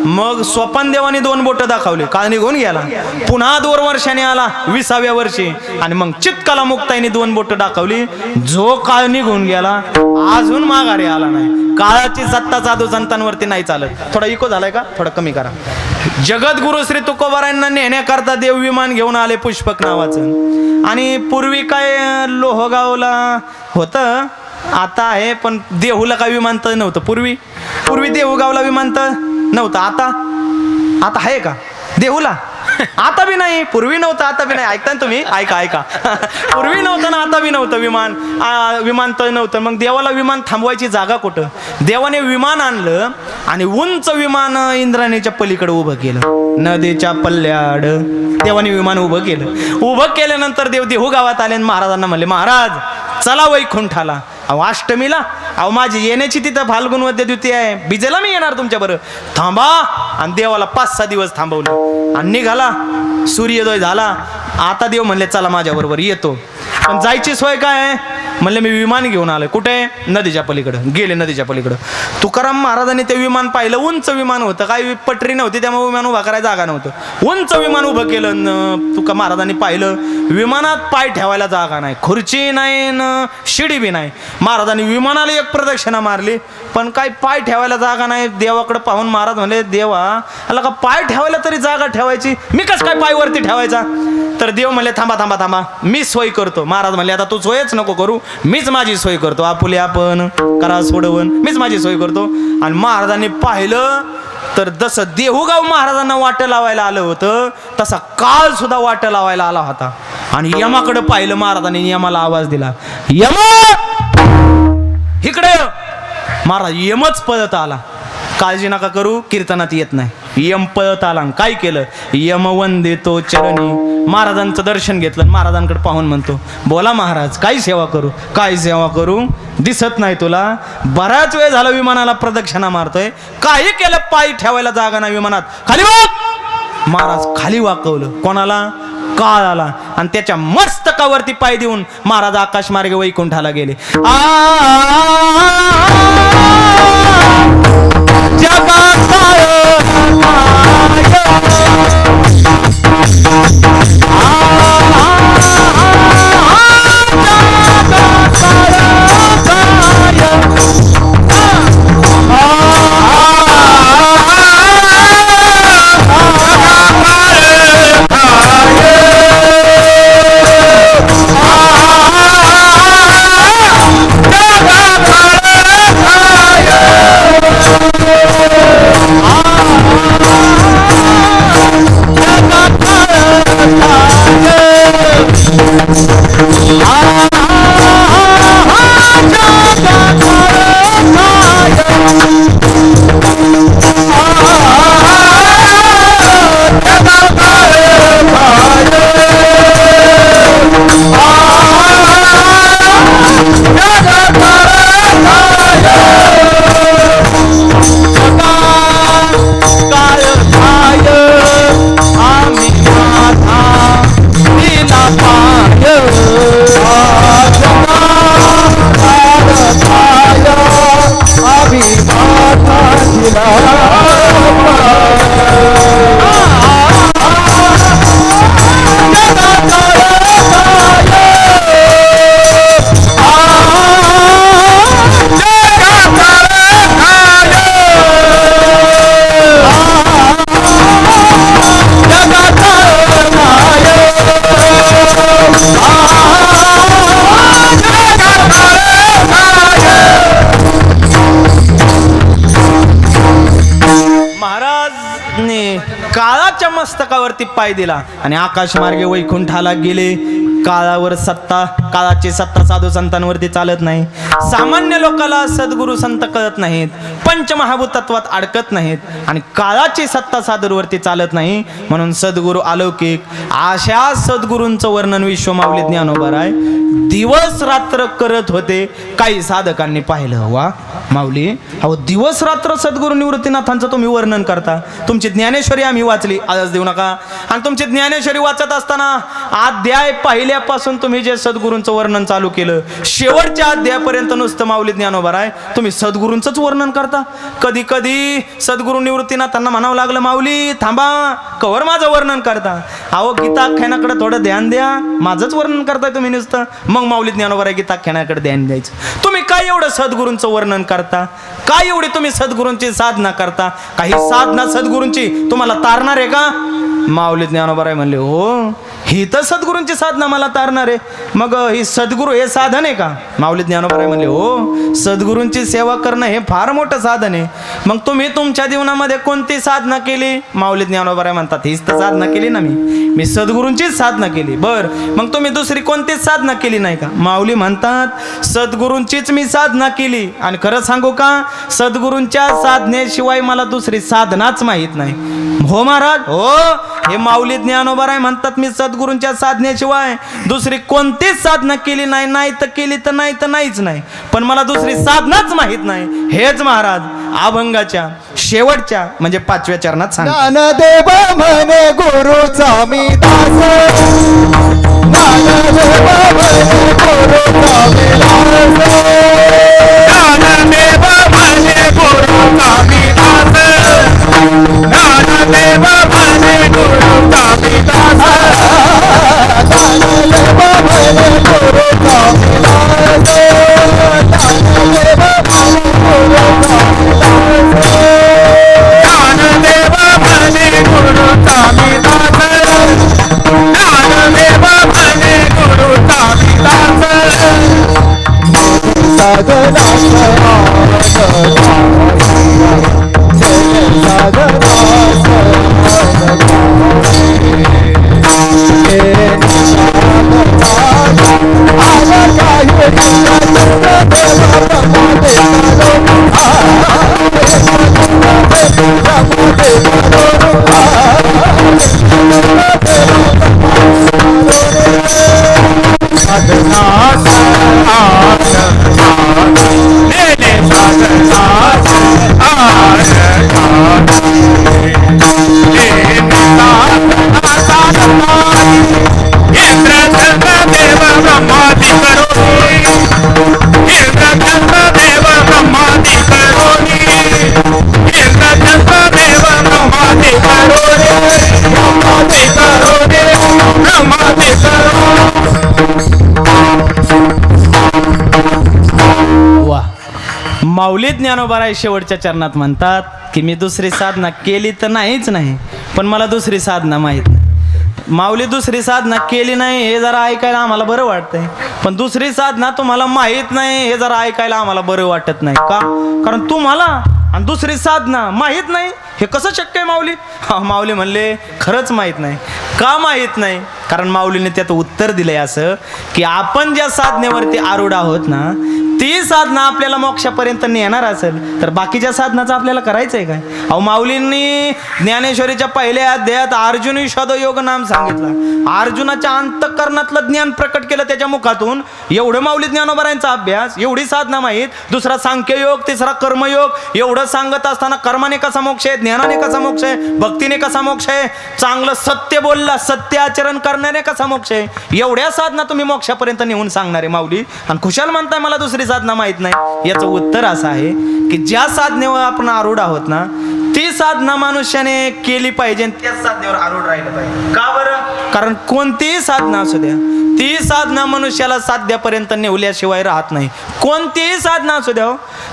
मग स्वपनदेवानी 2 बोटं दाखवली, काळ निघून गेला. पुन्हा 2 वर्षांनी आला 20व्या वर्षी, आणि मग चित्तकला मुक्ताईने 2 बोटं दाखवली. जो काळ निघून गेला अजून माघारी आला नाही. काळाची सत्ता साधू संतांवरती नाही चालत. थोडा इको झालाय का? थोडा कमी करा. जगद्गुरु श्री तुकोबारायांना नेण्याकरता देव विमान घेऊन आले पुष्पक नावाचं. आणि पूर्वी काय लोहगावला होतं, आता आहे, पण देहूला काय विमानतळ नव्हतं. पूर्वी देहूगावला विमानतळ नव्हतं. आता आहे का देहूला? आता बी नाही, पूर्वी नव्हतं, आता बी नाही. ऐकता ना तुम्ही? ऐका. पूर्वी नव्हतं ना, आता बी नव्हतं विमानतळ नव्हतं. मग देवाला विमान थांबवायची जागा कुठं? देवाने विमान आणलं आणि उंच विमान इंद्राणीच्या पलीकडे उभं केलं, नदीच्या पल्ल्याड देवाने विमान उभं केलं. उभं केल्यानंतर देव देहू गावात आले आणि महाराजांना म्हणले, महाराज चला वैकुंठाला. अहो अष्टमीला, अहो माझी येण्याची तिथं फाल्गुन वद्य द्वितीय आहे, बिजेला मी येणार तुमच्या बरोबर, थांबा. आणि देवाला 5-6 दिवस थांबवलं आणि निघाला. सूर्योदय झाला. आता देव म्हणले चला माझ्या बरोबर येतो. पण जायची सोय काय आहे? म्हणले मी विमान घेऊन आलोय. कुठे? नदीच्या पलीकडं. गेले नदीच्या पलीकडं. तुकाराम महाराजांनी ते विमान पाहिलं. उंच विमान होतं, काही पटरी नव्हती, त्यामुळे विमान उभा करायला जागा नव्हतं. उंच विमान उभं केलं. तुका महाराजांनी पाहिलं, विमानात पाय ठेवायला जागा नाही, खुर्ची नाही न शिडी बी नाही. महाराजांनी विमानाला एक प्रदक्षिणा मारली, पण काही पाय ठेवायला जागा नाही. देवाकडे पाहून महाराज म्हणले, देवा आला का पाय ठेवायला तरी जागा ठेवायची, मी कसं काय पाय वरती ठेवायचा? तर देव म्हणले थांबा, मी सोय करतो. महाराज म्हणले आता तू सोयच नको करू, मीच माझी सोय करतो. आपुले आपण करा सोडवून, मीच माझी सोय करतो. आणि महाराजांनी पाहिलं तर जसं देहुगाव महाराजांना वाट लावायला आलं होतं तसा काळ सुद्धा वाट लावायला आला होता. आणि यमाकडे पाहिलं महाराजांनी, यमाला आवाज दिला, यमा इकडे. महाराज यमच पळत आला. काळजी नका करू, कीर्तनात येत नाही. यम पळत आला, काय केलं, यम वंदितो चरणी. महाराजांचं दर्शन घेतलं, महाराजांकडे पाहून म्हणतो, बोला महाराज काय सेवा करू. काय सेवा करू, दिसत नाही तुला, बराच वेळ झाला विमानाला प्रदक्षिणा मारतोय, काही केलं पाय ठेवायला जागा नाही विमानात, खाली वाक. महाराज खाली वाकवलं. कोणाला, काळ आला. आणि त्याच्या मस्तकावरती पाय देऊन महाराज आकाश मार्गे वैकुंठाला गेले. काळाच्या मस्तकावरती पाय दिला आणि आकाश मार्गे वैकुंठाला गेले. काळावर सत्ता, काळाची सत्ता साधू संतांवरती चालत नाही. सामान्य लोकाला सद्गुरू संत कळत नाहीत, पंचमहाभूतत्वात अडकत नाहीत आणि काळाची सत्ता साधूवरती चालत नाही. म्हणून सद्गुरू अलौकिक, अशा सद्गुरूंचं वर्णन विश्वमाऊली ज्ञानोबा राय दिवस रात्र करत होते. काही साधकांनी पाहिलं, वा माऊली, अहो दिवस रात्र सद्गुरू निवृत्तीनाथांचं तुम्ही वर्णन करता. तुमची ज्ञानेश्वरी आम्ही वाचली, आळस देऊ नका. आणि तुमची ज्ञानेश्वरी वाचत असताना अध्याय पहिल्यापासून तुम्ही जे सद्गुरूंचं वर्णन चालू केलं, शेवटच्या अध्यायापर्यंत नुसतं माऊली ज्ञानोबा राय तुम्ही सद्गुरूंचंच वर्णन करता. कधी कधी सद्गुरू निवृत्तीनाथांना म्हणावं लागलं, माऊली थांबा, कवर माझं वर्णन करता. अहो गीताख्यानाकडे थोडं ध्यान द्या, माझंच वर्णन करताय तुम्ही नुसतं. मग माऊली ज्ञानोबा राय गीताख्यानाकडे ध्यान द्यायचं. तुम्ही काय एवढं सद्गुरूंचं वर्णन करता, काय एवढी तुम्ही सद्गुरूंची साधना करता. काही साधना सद्गुरूंची तुम्हाला तारणार आहे का. माऊली ज्ञानोबा राय म्हणले, हो ही तर सद्गुरूंची साधना मला तारणार आहे. मग ही सद्गुरू हे साधन आहे का. माऊली ज्ञानोबा राय म्हणले, हो सद्गुरूंची सेवा करणं हे फार मोठं साधन आहे. मग तुम्ही तुमच्या जीवनामध्ये कोणती साधना केली. माऊली ज्ञानोबा राय म्हणतात, हीच तर साधना केली ना, मी सद्गुरूंचीच साधना केली. बर मग तुम्ही दुसरी कोणतीच साधना केली नाही का. माऊली म्हणतात, सद्गुरूंचीच मी साधना केली. आणि खरं सांगू का, सद्गुरूंच्या साधनेशिवाय मला दुसरी साधनाच माहीत नाही. हो महाराज, हो हे माऊली ज्ञानोबा राय म्हणतात, मी सद्गुरूंच्या साधनेशिवाय दुसरी कोणतीच साधना केली नाही. नाही तर केली तर नाही तर नाहीच नाही, पण मला दुसरी साधनाच माहीत नाही. हेच महाराज अभंगाच्या शेवटच्या म्हणजे 5व्या चरणात सांगतात. ज्ञानदेव म्हणे गुरुचा मी दास, ज्ञानदेव म्हणे गुरुचा मी दास, ज्ञानदेव म्हणे गुरुचा मी दास, ज्ञानदेव म्हणे गुरुचा मी दास, ज्ञानदेव म्हणे गुरुचा मी दास, ज्ञानदेव म्हणे गुरुचा मी दास, ज्ञानदेव म्हणे गुरुचा मी दास, ज्ञानदेव म्हणे गुरुचा मी दास, साधना वा माऊली ज्ञानोबाराय शेवटच्या चरणात म्हणतात की मी दुसरी साधना केली तर नाहीच नाही, पण मला दुसरी साधना माहीत नाही. माऊली दुसरी साधना केली नाही हे जरा ऐकायला आम्हाला बरं वाटतंय, पण दुसरी साधना तुम्हाला माहीत नाही हे जरा ऐकायला आम्हाला बरं वाटत नाही. का? कारण तुम्हाला आणि दुसरी साधना माहीत नाही हे कसं शक्य आहे माऊली? हा, माऊली म्हणले खरंच माहीत नाही. का माहीत नाही? कारण माऊलीने त्यात उत्तर दिलंय असं की आपण ज्या साधनेवरती आरूढ आहोत ना ती साधना आपल्याला मोक्षापर्यंत नेणार असेल तर बाकीच्या साधनाचं आपल्याला करायचंय काय? अहो माऊलींनी ज्ञानेश्वरीच्या पहिल्या अध्यायात अर्जुन शोध योग नाम सांगितलं. अर्जुनाच्या अंतःकरणातलं ज्ञान प्रकट केलं त्याच्या मुखातून. एवढं माऊली ज्ञानोबारायांचा अभ्यास, एवढी साधना माहीत, दुसरा सांख्ययोग, तिसरा कर्मयोग, एवढं सांगत असताना कर्माने कसा मोक्ष आहे, ज्ञानाने कसा मोक्ष आहे, भक्तीने कसा मोक्ष आहे, चांगलं सत्य बोलला, सत्य आचरण करण्याने कसा मोक्ष आहे, एवढ्या साधना तुम्ही मोक्षापर्यंत नेऊन सांगणारे माऊली आणि खुशाल म्हणताय मला दुसरी साधना माहित नाही. याचं उत्तर असं आहे की ज्या साधनेवर आपण आरूढ आहोत ना ती साधना मनुष्याने केली पाहिजे आणि त्याच साधनेवर आरूढ राहिलं पाहिजे. का बरं? कारण कोणतीही साधना असू द्या ती साधना मनुष्याला साध्यापर्यंत नेवल्याशिवाय राहत नाही. कोणतीही साधना असू द्या,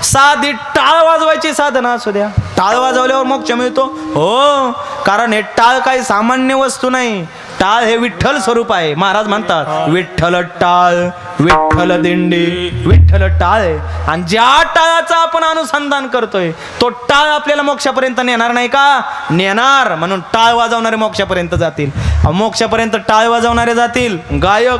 साधी टाळ वाजवायची साधना असू द्या, टाळ वाजवल्यावर मोक्ष मिळतो. हो, कारण हे टाळ काही सामान्य वस्तू नाही. टाळ हे विठ्ठल स्वरूप आहे. महाराज म्हणतात विठ्ठल टाळ, विठ्ठल दिंडी, विठ्ठल टाळ आहे. आणि ज्या टाळाचं आपण अनुसंधान करतोय तो टाळ आपल्याला मोक्षापर्यंत नेणार नाही का? नेणार. म्हणून टाळ वाजवणारे मोक्षापर्यंत जातील. मोक्षापर्यंत टाळ वाजवणारे जातील. गायक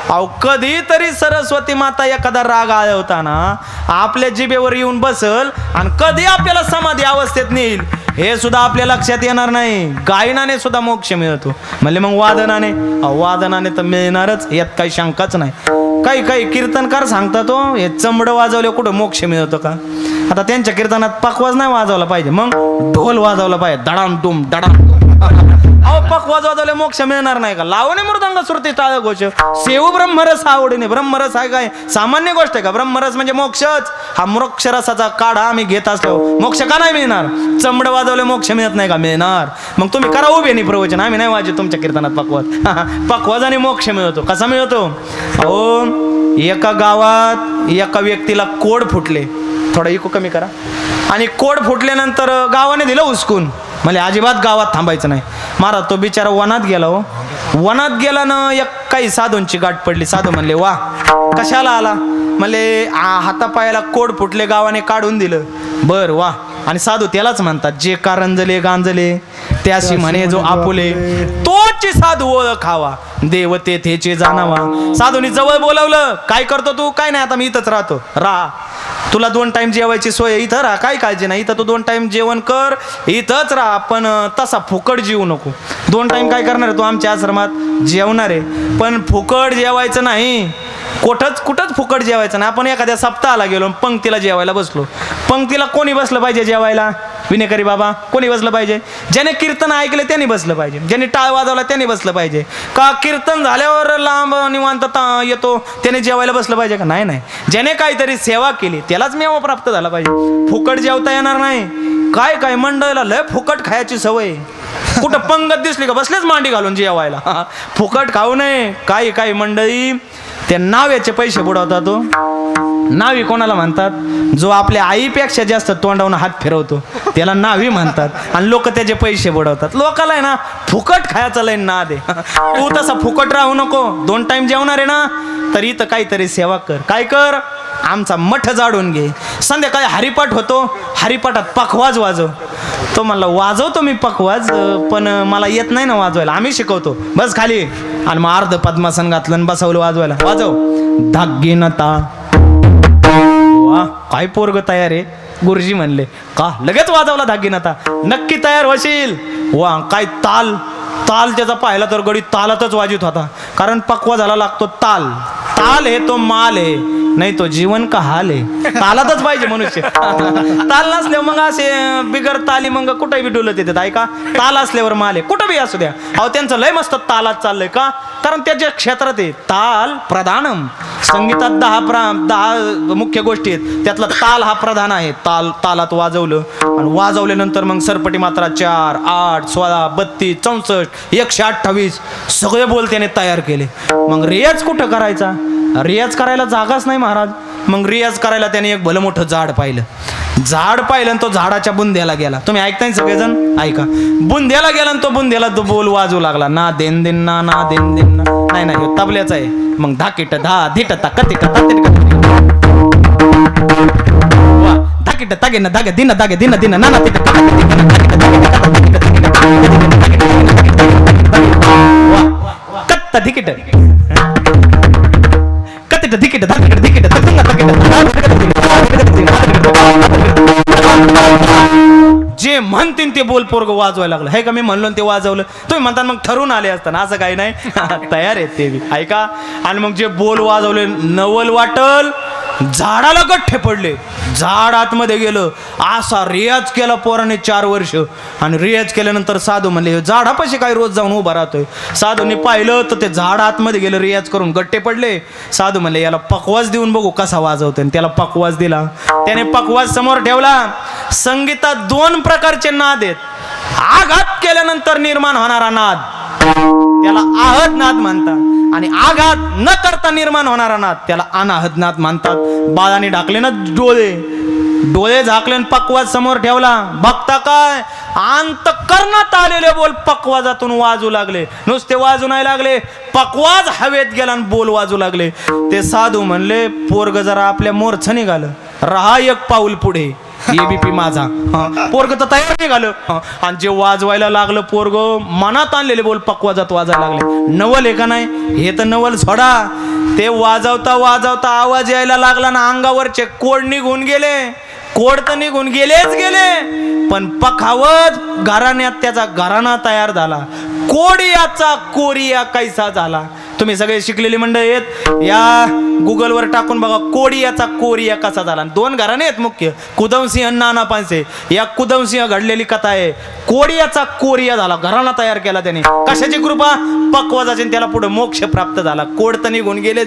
अहो कधीतरी सरस्वती माता एखादा राग आळवताना आपल्या जिभेवर येऊन बसल आणि कधी आपल्याला समाधी अवस्थेत नेईल हे सुद्धा आपल्या लक्षात येणार नाही. गायनाने सुद्धा मोक्ष मिळतो. म्हणजे मग वादनाने, वादनाने तर मिळणारच यात काही शंकाच नाही. काही काही कीर्तनकार सांगतात हो हे चमडं वाजवले कुठं मोक्ष मिळतो का? आता त्यांच्या कीर्तनात पकवाज नाही वाजवला पाहिजे, मग ढोल वाजवला पाहिजे, दडाम डुम दडाम. अहो पकवाज वाजवले मोक्ष मिळणार नाही का? लावणे मृदंग श्रुती टाळ घोष सेव ब्रह्मरस आवडीने. ब्रह्मरस आहे काय सामान्य गोष्ट आहे का? ब्रह्मरस म्हणजे मोक्षच. हा मोक्ष रसाचा काढा आम्ही घेत असलो मोक्ष का नाही मिळणार? चमड वाजवले मोक्ष मिळत नाही का? मिळणार. मग तुम्ही करा उभे नाही प्रवचन, आम्ही नाही वाजत तुमच्या कीर्तनात पकवाज. पकवाजाने मोक्ष मिळतो. कसा मिळतो? अहो एका गावात एका व्यक्तीला कोड फुटले, थोडा इको कमी करा, आणि कोड फुटल्यानंतर गावाने दिलं उचकून. म्हणजे अजिबात गावात थांबायचं नाही. महाराज तो बिचारा वनात गेला. हो वनात गेला ना एक काही साधूंची गाठ पडली. साधू म्हणले वा कशाला आला? म्हणले हातापायाला कोड फुटले, गावाने काढून दिलं. बर वा. आणि साधू त्यालाच म्हणतात जे कारंजले गांजले त्याशी म्हणे जो आपुले तोची साधू ओळखावा देवते तेचे जाणावा. साधूनी जवळ बोलावलं. काय करतो तू? काय नाही, आता मी इथंच राहतो. राहा, तुला 2 टाइम जेवायची सोय इथं राहा, काय काळजी नाही. इथं तू 2 टाइम जेवण कर, इथंच राहा, पण तसा फुकट जेवू नको. 2 टाइम काय करणार तू? आमच्या आश्रमात जेवणार आहे, पण फुकट जेवायचं नाही. कुठंच फुकट जेवायचं नाही. आपण एखाद्या सप्ताहाला गेलो पंक्तीला जेवायला बसलो, पंक्तीला कोणी बसलं पाहिजे जेवायला? विनेकरी बाबा. कोणी बसलं पाहिजे? ज्याने कीर्तन ऐकले त्यांनी बसलं पाहिजे, ज्याने टाळ वाजवला त्यांनी बसलं पाहिजे का? कीर्तन झाल्यावर लांब निवांत येतो त्याने जेवायला बसलं पाहिजे का? नाही नाही. ज्याने काहीतरी सेवा केली त्यालाच मेवा प्राप्त झाला पाहिजे. फुकट जेवता येणार नाही. काय काय मंडळाला लय फुकट खायची सवय. कुठं पंगत दिसली का बसलेच मांडी घालून जेवायला. फुकट खाऊ नये. काही काही मंडळी त्या नाव्याचे पैसे बुडवतात. तो नावी कोणाला म्हणतात? जो आपल्या आईपेक्षा जास्त तोंडावून हात फिरवतो त्याला नावी म्हणतात. आणि लोक त्याचे पैसे बुडवतात. लोकाला आहे ना फुकट खायचा लय नाद आहे. तू तसा फुकट राहू नको. 2 टाइम जेवणार आहे ना तर इथं काहीतरी सेवा कर. काय कर? आमचा मठ जाडून घे. संध्याकाळी हरिपाठ होतो, हरिपाठात पखवाज वाजव. तो म्हणला वाजवतो मी पखवाज, पण मला येत नाही ना वाजवायला, आम्ही शिकवतो. बस खाली. आणि मग अर्ध पद्मासन घातलं आणि बसवलं वाजवायला. वाजव. धाग्गीनता. वा काय पोरग तयार आहे. गुरुजी म्हणले का लगेच वाजवला दागिनाता नक्की तयार होशील वा काय ताल ताल त्याचा पाहिला तर गडी तालातच वाजित होता कारण पक्वा झाला लागतो ताल ताल हे तो माल आहे नाही तो जीवन का हाल आहे तालातच पाहिजे मनुष्य ताल नसल्यावर मग असे बिगर ताली मग कुठे बी डुलत येतात ऐका ताल असल्यावर माल आहे कुठं बी असू द्या अहो त्यांचं लय मस्त तालात चाललंय का कारण त्याच्या क्षेत्रात आहे ताल प्रधानम संगीतात 10 मुख्य गोष्टी आहेत त्यातला ताल हा प्रधान आहे तालात वाजवलं आणि वाजवल्यानंतर मग सरपटी मात्रा 4, 8, 16, 32, 64, 128 सगळे बोल त्याने तयार केले मग रियाज कुठं करायचा रियाज करायला जागाच नाही महाराज मग रियाज करायला त्याने एक भलं मोठं झाड पाहिलं आणि तो झाडाच्या बुंद्याला गेला तुम्ही ऐकताय सगळेजण ऐका बुंद्याला गेला आणि तो बुंद्याला तो बोल वाजू लागला ना देन दिन ना नाही हो तबल्याचा आहे मग धाकिट धा धिट ता कतिट धाकिट तागे ना धागे दिन नाना तिट कत्ता धिकिट धिकिट जे म्हणतील ते बोल पोरग वाजवायला लागलं हे का मी म्हणलो ते वाजवलं तुम्ही म्हणता मग ठरून आले असताना असं काही नाही तयार आहेत ते बी ऐका आणि मग जे बोल वाजवले नवल वाटल झाडाला गठ्ठे पडले झाड आतमध्ये गेलं असा रियाज केला पोराने 4 वर्ष आणि रियाज केल्यानंतर साधू म्हणले झाडापाशी काय रोज जाऊन उभा राहतोय साधूने पाहिलं तर ते झाड आतमध्ये गेलं रियाज करून गट्टे पडले साधू म्हणले याला पकवाज देऊन बघू कसा वाजवतोय त्याला पकवाज दिला त्याने पकवाज समोर ठेवला संगीतात 2 प्रकारचे नाद आहेत आघात केल्यानंतर निर्माण होणारा नाद त्याला आहत नाद म्हणतात आणि आघात न करता निर्माण होणारा नाद त्याला अनाहत नाद म्हणतात बाळाने ढाकले ना डोळे झाकले आणि पकवाज समोर ठेवला बघता काय अंतकरणात आलेले बोल पकवाजातून वाजू लागले नुसते वाजू नाही लागले पकवाज हवेत गेला आणि बोल वाजू लागले ते साधू म्हणले पोरग जरा आपल्या मोरचं निघालं रहा एक पाऊल पुढे एबीपी माझा पोरग तर तयार निघालं आणि जे वाजवायला लागलं पोरग मनात आणलेले बोल पकवाजात वाजायला लागले नवल आहे का नाही हे तर नवल सोडा ते वाजवता आवाज यायला लागला ना अंगावरचे कोड निघून गेले कोड तर निघून गेले पण पखावत घराण्यात त्याचा घराणा तयार झाला कोडियाचा कोरिया कैसा झाला तुम्ही सगळे शिकलेली मंडळी आहेत या गुगलवर टाकून बघा कोडियाचा कोरिया कसा झाला 2 घराणे आहेत मुख्य कुदमसिंह आणि नाना पानसे या कुदमसिंह घडलेली कथा आहे कोडियाचा कोरिया झाला घराणा तयार केला त्याने कशाची कृपा पकवाजाची त्याला पुढे मोक्ष प्राप्त झाला कोड तर निघून गेले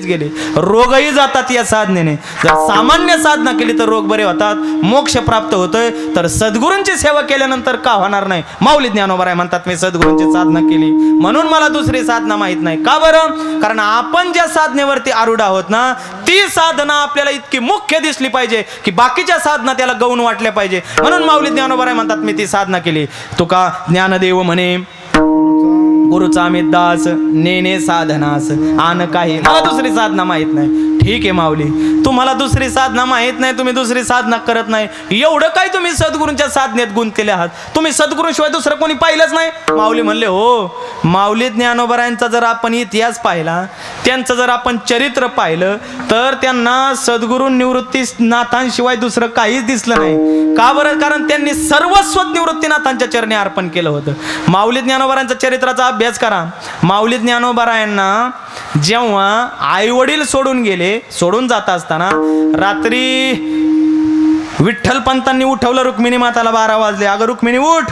रोगही जातात या साधनेने जर सामान्य साधना केली तर रोग बरे होतात मोक्ष प्राप्त होतोय तर सद्गुरूंची सेवा केल्यानंतर का होणार नाही माऊली ज्ञानोबा म्हणतात मी सद्गुरूंची साधना केली म्हणून मला दुसरी साधना माहित नाही का बरं कारण आपण ज्या साधनेवरती आरूढ आहोत ना ती साधना आपल्याला इतकी मुख्य दिसली पाहिजे की बाकीच्या साधना त्याला गौण वाटल्या पाहिजे म्हणून माऊली ज्ञानोबा म्हणतात मी ती साधना केली तुका ज्ञानदेव म्हणे गुरुचा मी दास नेने साधनास आन काही मला दुसरी साधना माहित नाही ठीक आहे माऊली तुम्हाला दुसरी साधना माहित नाही तुम्ही दुसरी साधना करत नाही एवढं काय तुम्ही सद्गुरूंच्या साधनेत गुंतलेले आहात तुम्ही सद्गुरूशिवाय दुसरं कोणी पाहिलंच नाही माऊली म्हणले हो माऊली ज्ञानोबरायांचा जर आपण इतिहास पाहिला त्यांचं जर आपण चरित्र पाहिलं तर त्यांना सद्गुरू निवृत्तीनाथांशिवाय दुसरं काहीच दिसलं नाही का बरं कारण त्यांनी सर्वस्व निवृत्तीनाथांच्या चरणी अर्पण केलं होतं माऊली ज्ञानोबरायांचा चरित्राचा अभ्यास करा माऊली ज्ञानोबरायांना जेव्हा आई वडील सोडून जात असताना रात्री विठ्ठल पंतांनी उठवलं रुक्मिणी माताला 12 वाजले अगं रुक्मिणी उठ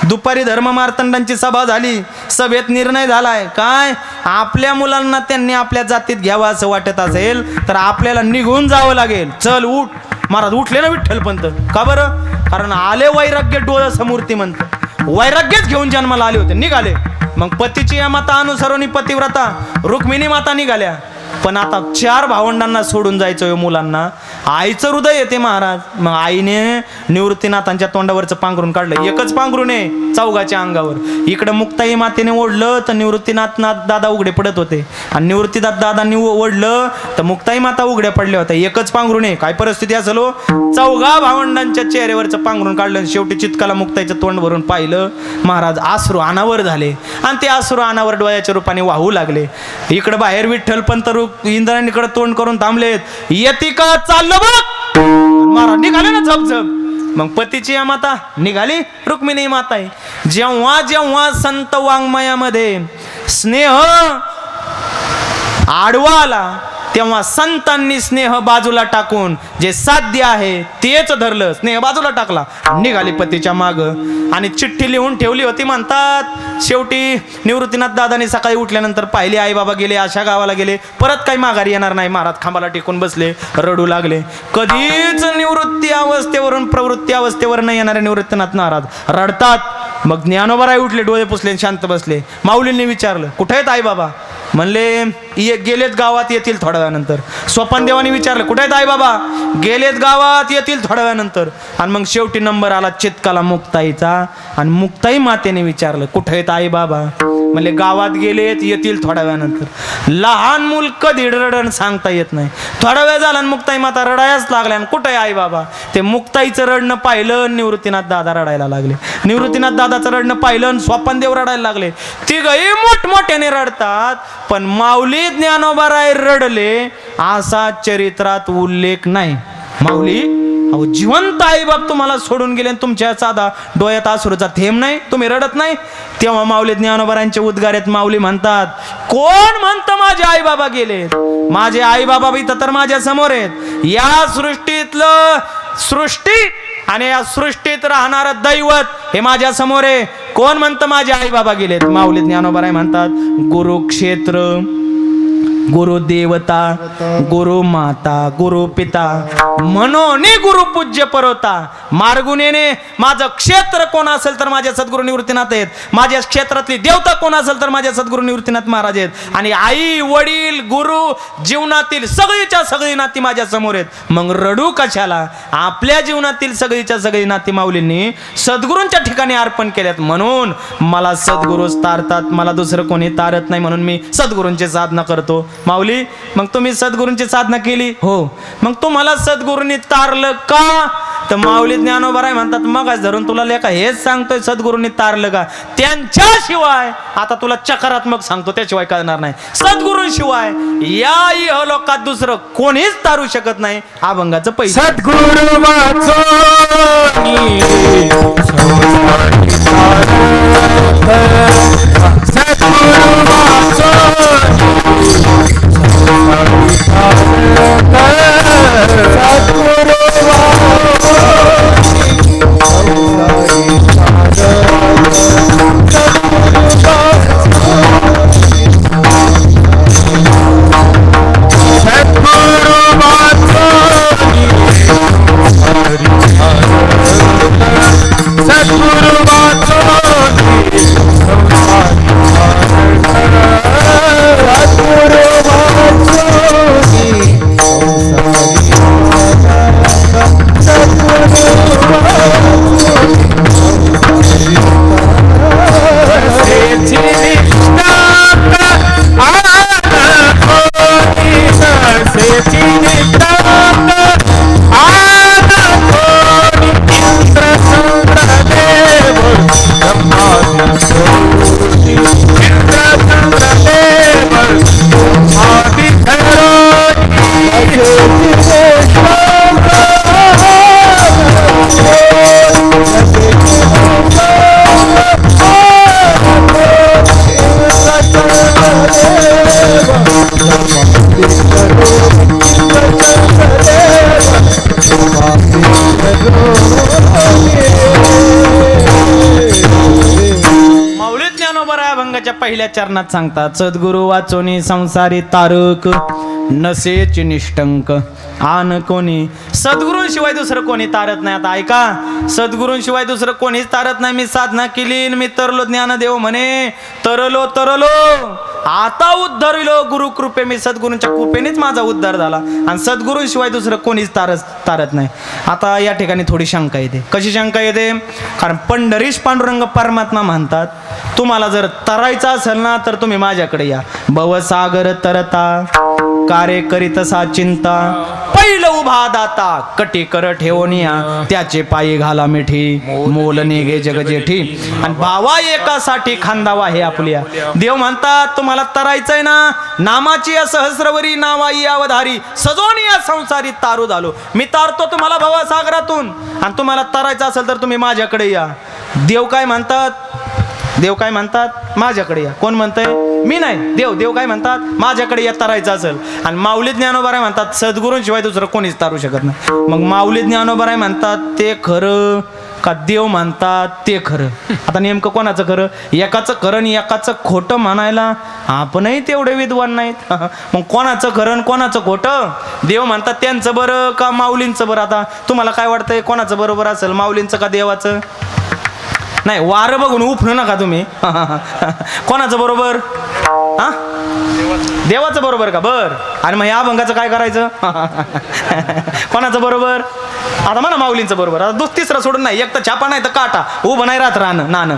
दुपारी धर्म मार्तंडांची सभा झाली सभेत निर्णय झालाय काय आपल्या मुलांना त्यांनी आपल्या जातीत घ्यावं असं वाटत असेल तर आपल्याला निघून जावं लागेल चल उठ महाराज उठले ना विठ्ठल पंत का बरं कारण आले वैराग्य डोळं समूर्ती म्हणतं वैराग्यच घेऊन जन्माला आले होते निघाले मग पतीची या माता अनुसरून पतिव्रता रुक्मिणी माता निघाल्या पण आता 4 भावंडांना सोडून जायचं मुलांना आईचं हृदय येते महाराज मग आईने निवृत्तीनाथांच्या तोंडावरचं पांघरून काढलं एकच पांघरून आहे चौघाच्या अंगावर इकडं मुक्ताई मातेने ओढलं तर निवृत्तीनाथ दादा उघडे पडत होते आणि निवृत्तीनाथ दादांनी ओढलं तर मुक्ताई माता उघड्या पडल्या होत्या एकच पांघरून आहे काय परिस्थिती असेल हो 4 भावंडांच्या चेहऱ्यावरचं पांघरून काढलं शेवटी चित्काला मुक्ताईचं तोंड भरून पाहिलं महाराज आसरू अनावर झाले आणि ते आसरू अनावर डोळ्याच्या रूपाने वाहू लागले इकडं बाहेर विठ्ठल पंत इंद्राणीकडे तोंड करून थांबलेत येती का चाललं बघ महाराज निघाले ना झपझप मग पतीची या माता निघाली रुक्मिणी माता आहे. जेव्हा जेव्हा संत वाङ्मयामध्ये स्नेह आडवा आला तेव्हा संतांनी स्नेह बाजूला टाकून जे साध्य आहे तेच धरलं, स्नेह बाजूला टाकला, निघाली पतीच्या माग आणि चिठ्ठी लिहून ठेवली होती म्हणतात. शेवटी निवृत्तीनाथ दादांनी सकाळी उठल्यानंतर पाहिले आई बाबा गेले, अशा गावाला गेले, परत काही माघारी येणार नाही. महाराज खांबाला टेकून बसले, रडू लागले. कधीच निवृत्ती अवस्थेवरून प्रवृत्ती अवस्थेवर नाही येणारे निवृत्तीनाथ महाराज रडतात. मग ज्ञानोबाराय उठले, डोळे पुसले, शांत बसले. माऊलींनी विचारलं कुठे आहेत आई बाबा? म्हणले गेलेत गावात, येतील थोड्या वेळानंतर. स्वपनदेवानी विचारलं कुठे आहेत आई बाबा? गेलेत गावात, येतील थोड्या वेळानंतर. आणि मग शेवटी नंबर आला चित्काला मुक्ताईचा आणि मुक्ताई मातेने विचारलं कुठे आहेत आई बाबा? म्हणले गावात गेलेत, येतील थोड्या वेळानंतर. लहान मूल कधी रडण सांगता येत नाही. थोडा वेळ झाला आणि मुक्ताई माता रडायच लागल्या. आणि कुठे आहे आई बाबा? ते मुक्ताईचं रडणं पाहिलं, निवृत्तीनाथ दादा रडायला लागले. निवृत्तीनाथ दादाचं रडणं पाहिलं आणि स्वपनदेव रडायला लागले. तिघही मोठमोठ्याने रडतात, पण माऊली ज्ञानोबाराय रडले असा चरित्रात उल्लेख नाही. माऊली अहो जिवंत आई बाप तुम्हाला सोडून गेले, तुमच्या साधा डोळ्यात आसुरूचा थेंब नाही, तुम्ही रडत नाही. तेव्हा माऊली ज्ञानोबारांच्या उद्गारात माऊली म्हणतात कोण म्हणतं माझे आई बाबा गेलेत? माझे आई बाबा इथं तर माझ्या समोर आहेत. या सृष्टीतलं सृष्टी आणि या सृष्टीत राहणारं दैवत हे माझ्या समोर आहे. कोण म्हणतं माझे आई बाबा गेलेत? माऊली ज्ञानोबाराय म्हणतात गुरुक्षेत्र, गुरुदेवता, गुरुमाता, गुरुपिता म्हणून गुरुपूज्य पर्वता. मार्गुनेने माझं क्षेत्र कोण असेल तर माझ्या सद्गुरू निवृत्तीनाथ आहेत. माझ्या क्षेत्रातली देवता कोण असेल तर माझ्या सद्गुरू निवृत्तीनाथ महाराज आहेत. आणि आई वडील गुरु जीवनातील सगळीच्या सगळी नाती माझ्या समोर आहेत. मग रडू कशाला? आपल्या जीवनातील सगळीच्या सगळी नाती माऊलींनी सद्गुरूंच्या ठिकाणी अर्पण केल्यात. म्हणून मला सद्गुरूच तारतात, मला दुसरं कोणी तारत नाही, म्हणून मी सद्गुरूंची साधना करतो. माऊली मग तुम्ही सद्गुरूंची साधना केली? हो. मग तुम्हाला सद्गुरूंनी तारलं का? तर माऊली ज्ञानोबाराय म्हणतात मग धरून तुला लेखा हेच सांगतोय सद्गुरूंनी तारलं का? त्यांच्याशिवाय आता तुला चकारात्मक सांगतो, त्याशिवाय कळणार नाही. सद्गुरूंशिवाय या इहलोकात दुसरं कोणीच तारू शकत नाही. अभंगाचं पैसे सद्गुरु वाचोनी सद्गुरु पहिल्या चरणात सांगतात सद्गुरु वाचोनी संसारी तारक नसेच निष्टंक आन कोणी. सद्गुरूंशिवाय दुसरं कोणी तारत नाही. आता ऐका, सद्गुरूंशिवाय दुसरं कोणीच तारत नाही. मी साधना केली, मी तरलो, ज्ञानदेव म्हणे तरलो तरलो आता उद्धरिलो गुरु कृपे. मी सद्गुरूंच्या कृपेनेच माझा उद्धार झाला आणि सद्गुरूंशिवाय दुसरं कोणीच तारत नाही. आता या ठिकाणी थोडी शंका येते. कशी शंका येते? कारण पंढरीश पांडुरंग परमात्मा म्हणतात तुम्हाला जर तरायचं असेल ना तर तुम्ही माझ्याकडे या. भवसागर तरता कार्य करीत सा चिंता पहिलं उभा दाता कटी कर ठेवूनिया त्याचे पायी घाला मिठी मोल निघे जग जेठी आणि भावा एकासाठी खांदावा हे आपल्या देव म्हणतात तुम्हाला तरायचंय ना नामाची या सहस्रवरी नावाई अवधारी सजोनी या संसारी तारू झालो मी तारतो तुम्हाला भवसागरातून आणि तुम्हाला तरायचं असेल तर तुम्ही माझ्याकडे या देव काय म्हणतात माझ्याकडे या कोण म्हणतंय मी नाही देव काय म्हणतात माझ्याकडे या तरायचं असेल आणि माऊली ज्ञानोबा म्हणतात सद्गुरूंशिवाय दुसरं कोणीच तारू शकत नाही मग माऊली ज्ञानोबा म्हणतात ते खरं का देव म्हणतात ते खरं आता नेमकं कोणाचं खरं एकाचं खरं आणि एकाचं खोटं म्हणायला आपणही तेवढे विद्वान नाहीत मग कोणाचं खरं आणि कोणाचं खोटं देव म्हणतात त्यांचं बरं का माऊलींचं बरं आता तुम्हाला काय वाटतंय कोणाचं बरोबर असेल माऊलींचं का देवाचं नाही वारं बघून उफणू नका तुम्ही कोणाचं बरोबर हा देवाचं बरोबर का बर आणि मग या अभंगाचं काय करायचं कोणाचं बरोबर आता म्हणा माऊलींचं बरोबर आता तिसरं सोडून नाही एक तर छापा नाही तर काटा उभं नाही राहत नाणं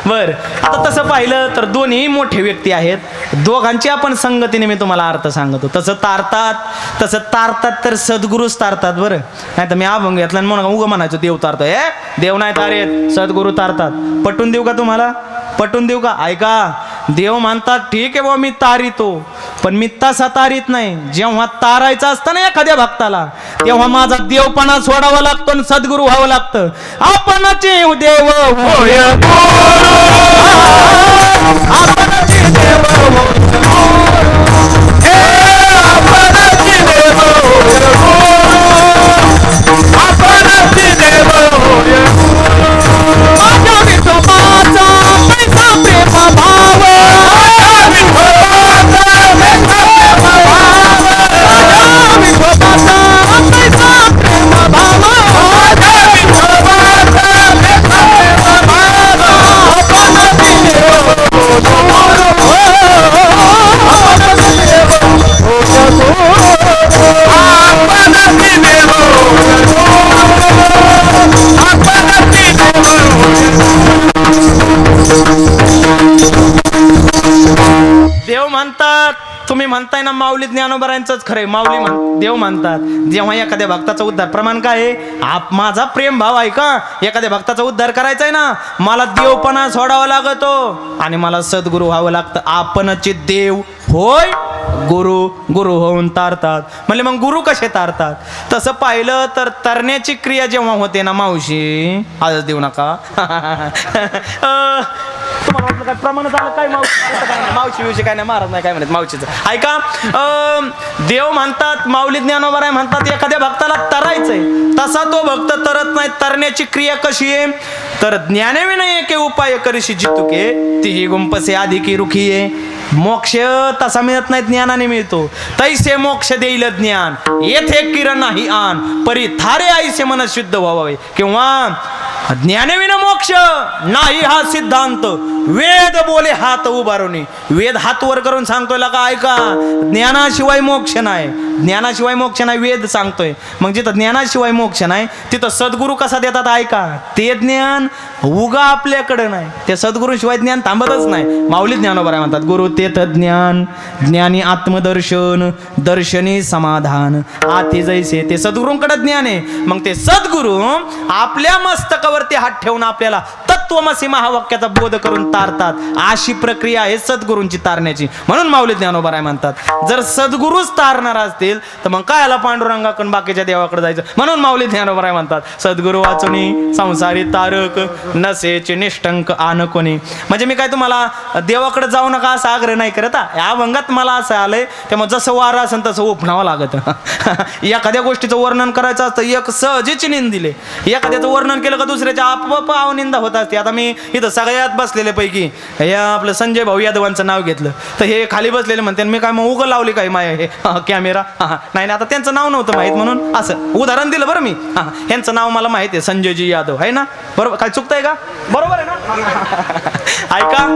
बर आता तसं पाहिलं तर दोन्ही मोठे व्यक्ती आहेत दोघांची आपण संगतीने मी तुम्हाला अर्थ सांगतो तसं तारतात तर सद्गुरूच तारतात बरं नाही तर मी अभंग घेतला आणि म्हणून उगं म्हणायचं देव तारतोय देव नाही तारेत सद्गुरू तारतात पटवून देऊ का तुम्हाला पटवून देऊ का ऐका देव म्हणतात ठीक आहे बाबा मी तारितो पण मी तसा तारीत नाही जेव्हा तारायचं असतं ना एखाद्या भक्ताला तेव्हा माझा देवपणा सोडावा लागतो आणि सद्गुरू व्हावं लागतं आपणचे देव होय आपणचे देव देव म्हणतात तुम्ही म्हणताय ना माऊली ज्ञानोबरांचंच खरंय माऊली देव म्हणतात जेव्हा एखाद्या भक्ताचा उद्धार प्रमाण काय आहे माझा प्रेम भाव आहे का एखाद्या भक्ताचा उद्धार करायचा आहे ना मला देवपणा सोडावा लागतो आणि मला सद्गुरू व्हावं लागतं आपणचे देव होय गुरु होऊन तारतात म्हणजे मग गुरु कसे तारतात तसं पाहिलं तर तरण्याची क्रिया जेव्हा होते ना मावशी आजच देऊ नका तुम्हाला वाटलं काय प्रमाण झालं काय मावशी विषय काय नाही महाराज नाही काय म्हणत मावशीचं ऐका देव म्हणतात माऊली ज्ञानोबा म्हणतात एखाद्या भक्ताला तरायचंय तसा तो भक्त तरत नाही तरण्याची क्रिया कशी आहे तर ज्ञानविनय के उपाय करीशी जितुके तीही गुंपसे अधिकी रुखीये मोक्ष तसा मिळत नाही ज्ञानाने मिळतो तैसे मोक्ष देईल ज्ञान येथे किरण नाही आन परी थारे आईसे मन शुद्ध व्हावे किंवा ज्ञानविना मोक्ष नाही हा सिद्धांत वेद बोले हात उभारून वेद हात वर करून सांगतोय का ऐका ज्ञानाशिवाय मोक्ष नाही वेद सांगतोय मग जिथं ज्ञानाशिवाय मोक्ष नाही तिथं सद्गुरू कसा देतात ऐका ते ज्ञान उगा आपल्याकडे नाही ते सद्गुरूशिवाय ज्ञान थांबतच नाही माऊली ज्ञानोबा म्हणतात गुरु तेथ ज्ञान ज्ञानी आत्मदर्शन दर्शनी समाधान आती जैसे ते सद्गुरूंकडे ज्ञान आहे मग ते सद्गुरू आपल्या मस्तकावरती हात ठेवून आपल्याला तत्वमसी महावाक्याचा बोध करून तारतात अशी प्रक्रिया आहे सद्गुरूंची तारण्याची म्हणून माऊली ज्ञानोबा म्हणतात जर सद्गुरूच तारणार असतील तर मग कायला पांडुरंगाकडून बाकीच्या देवाकडे जायचं म्हणून माऊली ज्ञानोबा म्हणतात सद्गुरू वाचुनी संसारी तारक नसेचे निष्ठंक आन कोणी म्हणजे मी काय तुम्हाला देवाकडे जाऊ नका असा आग्रह नाही करत या अभंगात मला असं आलंय त्यामुळे जसं वारं असेल तसं उपणावं लागत एखाद्या गोष्टीचं वर्णन करायचं असतं एक सहजीची निंद दिले एखाद्याचं वर्णन केलं का दुसऱ्याच्या आपोआप अवनिंदा होत असते आता मी इथं सगळ्यात बसलेले पैकी या आपलं संजय भाऊ यादवांचं नाव घेतलं तर हे खाली बसलेले म्हणते मी काय मग उगं लावली काय माय हे कॅमेरा नाही आता त्यांचं नाव नव्हतं माहित म्हणून असं उदाहरण दिलं बरं मी यांचं नाव मला माहिती आहे संजयजी यादव आहे ना बरोबर काय चुकतंय का बरोबर आहे ना ऐका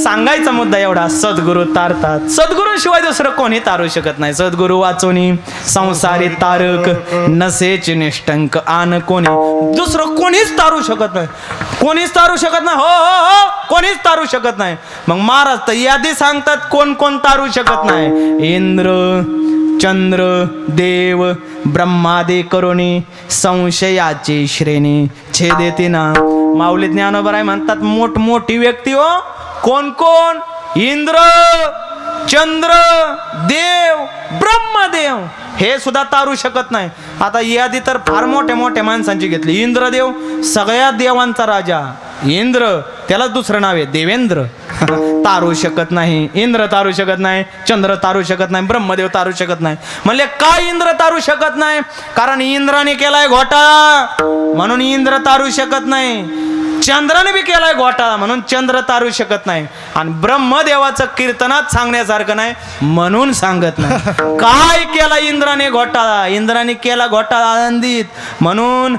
सांगायचा मुद्दा एवढा सद्गुरू तारतात सद्गुरूशिवाय दुसरं कोणी तारू शकत नाही सद्गुरू वाचोनी संसारी तारक नसेचे निष्ठंक आन कोणी दुसरं कोणीच तारू शकत नाही कोणीच तारू शकत नाही हो कोणीच तारू शकत नाही मग महाराज तर यादी सांगतात कोण कोण तारू शकत नाही इंद्र चंद्र देव ब्रह्मादे करुणी संशयाची श्रेणी छेदेते ना. माऊली ज्ञानोबराय म्हणतात मोठमोठी व्यक्ती हो. कोण कोण? इंद्र, चंद्र, देव, ब्रह्मदेव हे सुद्धा तारू शकत नाही. आता यादी तर फार मोठ्या मोठ्या माणसांची घेतली. इंद्रदेव सगळ्या देवांचा राजा, इंद्र त्याला दुसरं नाव आहे देवेंद्र. तारू शकत नाही. इंद्र तारू शकत नाही, चंद्र तारू शकत नाही, ब्रह्मदेव तारू शकत नाही. म्हणले काय इंद्र तारू शकत नाही? कारण इंद्राने केलाय घोटाळा म्हणून इंद्र तारू शकत नाही. चंद्राने बी केलाय घोटाळा म्हणून चंद्र तारू शकत नाही. आणि ब्रह्मदेवाचं कीर्तनात सांगण्यासारखं नाही म्हणून सांगत नाही. काय केला इंद्राने घोटाळा? इंद्राने केला घोटाळा आनंदित म्हणून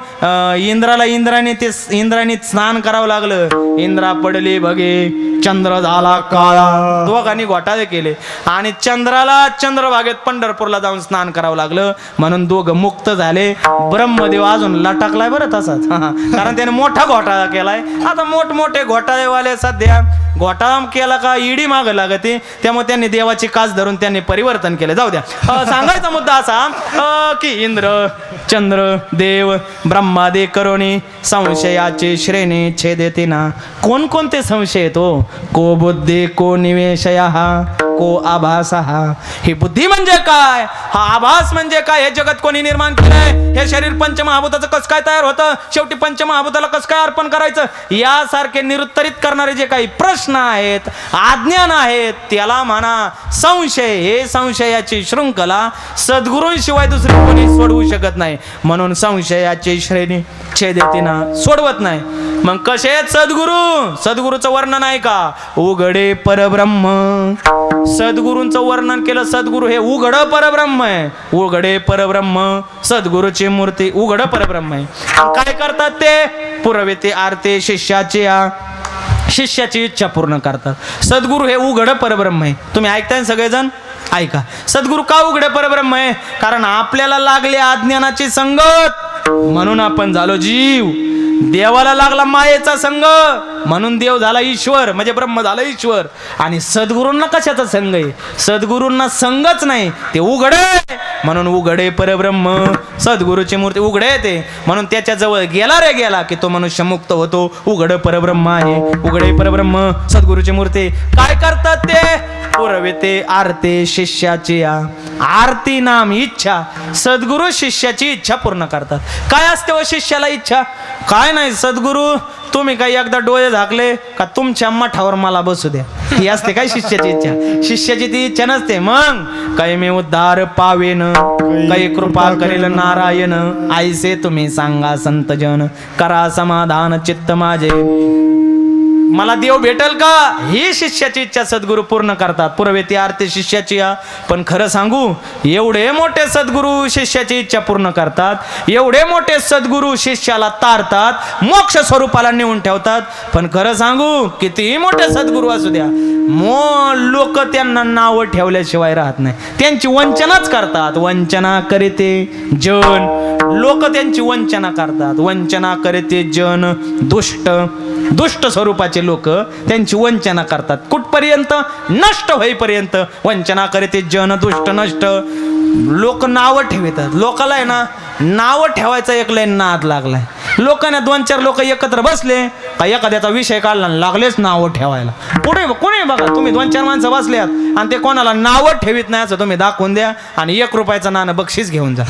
इंद्राने स्नान करावं लागलं. इंद्रा पडली बघे, चंद्र झाला काळा. दोघांनी घोटाळे केले आणि चंद्राला चंद्रभागेत पंढरपूरला जाऊन स्नान करावं लागलं म्हणून दोघं मुक्त झाले. ब्रह्मदेव अजून लटकलाय बरं तसाच, कारण त्याने मोठा घोटाळा केलाय. आता मोठमोठे घोटाळेवाले सध्या घोटाळा केला का ईडी माग लागते, त्यामुळे त्यांनी देवाची कास धरून त्यांनी परिवर्तन केले. जाऊ द्या. सांगायचा मुद्दा असा की इंद्र, चंद्र, देव, ब्रह्मादे करुणी संशयाचे श्रेणी छेदेते ना. कोणकोणते संशय येतो? को बुद्धी को निवेशया को आभास. ही बुद्धी म्हणजे काय? हा आभास म्हणजे काय? हे जगत कोणी निर्माण केलंय? हे शरीर पंचमहाभूताचं कसं काय तयार होतं? शेवटी पंचमहाभूताला कसं काय अर्पण करायचं? यासारखे निरुत्तरित करणारे जे काही प्रश्न आहेत, अज्ञान आहेत, त्याला म्हणा संशय. हे संशयाची शृंखला सद्गुरूंशिवाय दुसरी कोणी सोडवू शकत नाही. म्हणून संशयाची श्रेणी छेदेते ना, सोडवत नाही. मग कसे आहेत सद्गुरू? सद्गुरूचं वर्णन आहे का? उघडे परब्रह्म. सद्गुरूंचं वर्णन केलं. सद्गुरू हे उघड परब्रह्म आहे. उघडे परब्रह्म सद्गुरूची मूर्ती उघड परब्रह्म आहे. काय करतात ते? पुरविते आरते शिष्याची इच्छा पूर्ण करतात. सद्गुरू हे उघड परब्रह्म आहे. तुम्ही ऐकताय सगळेजण? ऐका. सद्गुरू का उघडे परब्रह्म आहे? कारण आपल्याला लागले अज्ञानाची संगत म्हणून आपण झालो जीव. देवाला लागला मायेचा संग म्हणून देव झाला ईश्वर, म्हणजे ब्रह्म झाला ईश्वर. आणि सद्गुरूंना कशाचा संग आहे? सद्गुरूंना संगच नाही, ते उघडे म्हणून उघडे परब्रह्म. सद्गुरूची मूर्ती उघडे येते म्हणून त्याच्या जवळ गेला रे गेला की तो मनुष्य मुक्त होतो. उघड परब्रह्म आहे. उघडे परब्रह्म सद्गुरूची मूर्ती. काय करतात ते? पुरविते आरते शिष्याची आरती नाम इच्छा. सद्गुरू शिष्याची इच्छा पूर्ण करतात. काय असते व शिष्याला इच्छा? काय नाही. सद्गुरू तुम्ही काही एकदा डोळे झाकले का तुमच्या मठावर मला बसू द्या, ही असते काय शिष्याची इच्छा. शिष्याची ती इच्छा नसते. मग काही मी उद्धार पावेन, काही कृपा करेल नारायण. आईसे तुम्ही सांगा संतजन, करा समाधान चित्त माझे. मला देव भेटल का? ही शिष्याची इच्छा सद्गुरू पूर्ण करतात. पुरविते आरती शिष्याची. पण खरं सांगू, एवढे मोठे सद्गुरू शिष्याची इच्छा पूर्ण करतात. एवढे मोठे सद्गुरू शिष्याला तारतात, मोक्ष स्वरूपाला नेऊन ठेवतात. पण खरं सांगू, कितीही मोठे सद्गुरू असू द्या, लोक त्यांना नाव ठेवल्याशिवाय राहत नाही. त्यांची वंचनाच करतात. वंचना करीते जन. लोक त्यांची वंचना करतात. वंचना करीते जन. दुष्ट स्वरूपाचे लोक त्यांची वंचना करतात. कुठपर्यंत? नष्ट होईपर्यंत वंचना करते जन. दुष्ट नष्ट. लोक नावं ठेवतात. लोकाला आहे ना नावं ठेवायचा एक लय नाद लागलाय. लोकांना 2-4 लोक एकत्र बसले का एखाद्याचा विषय काढला लागलेच नावं ठेवायला. पुढे कोणी बघा, तुम्ही 2-4 माणसं बसल्यात आणि ते कोणाला नावं ठेवीत नाही असं तुम्ही दाखवून द्या आणि 1 रुपयाचं नाणं बक्षीस घेऊन जा.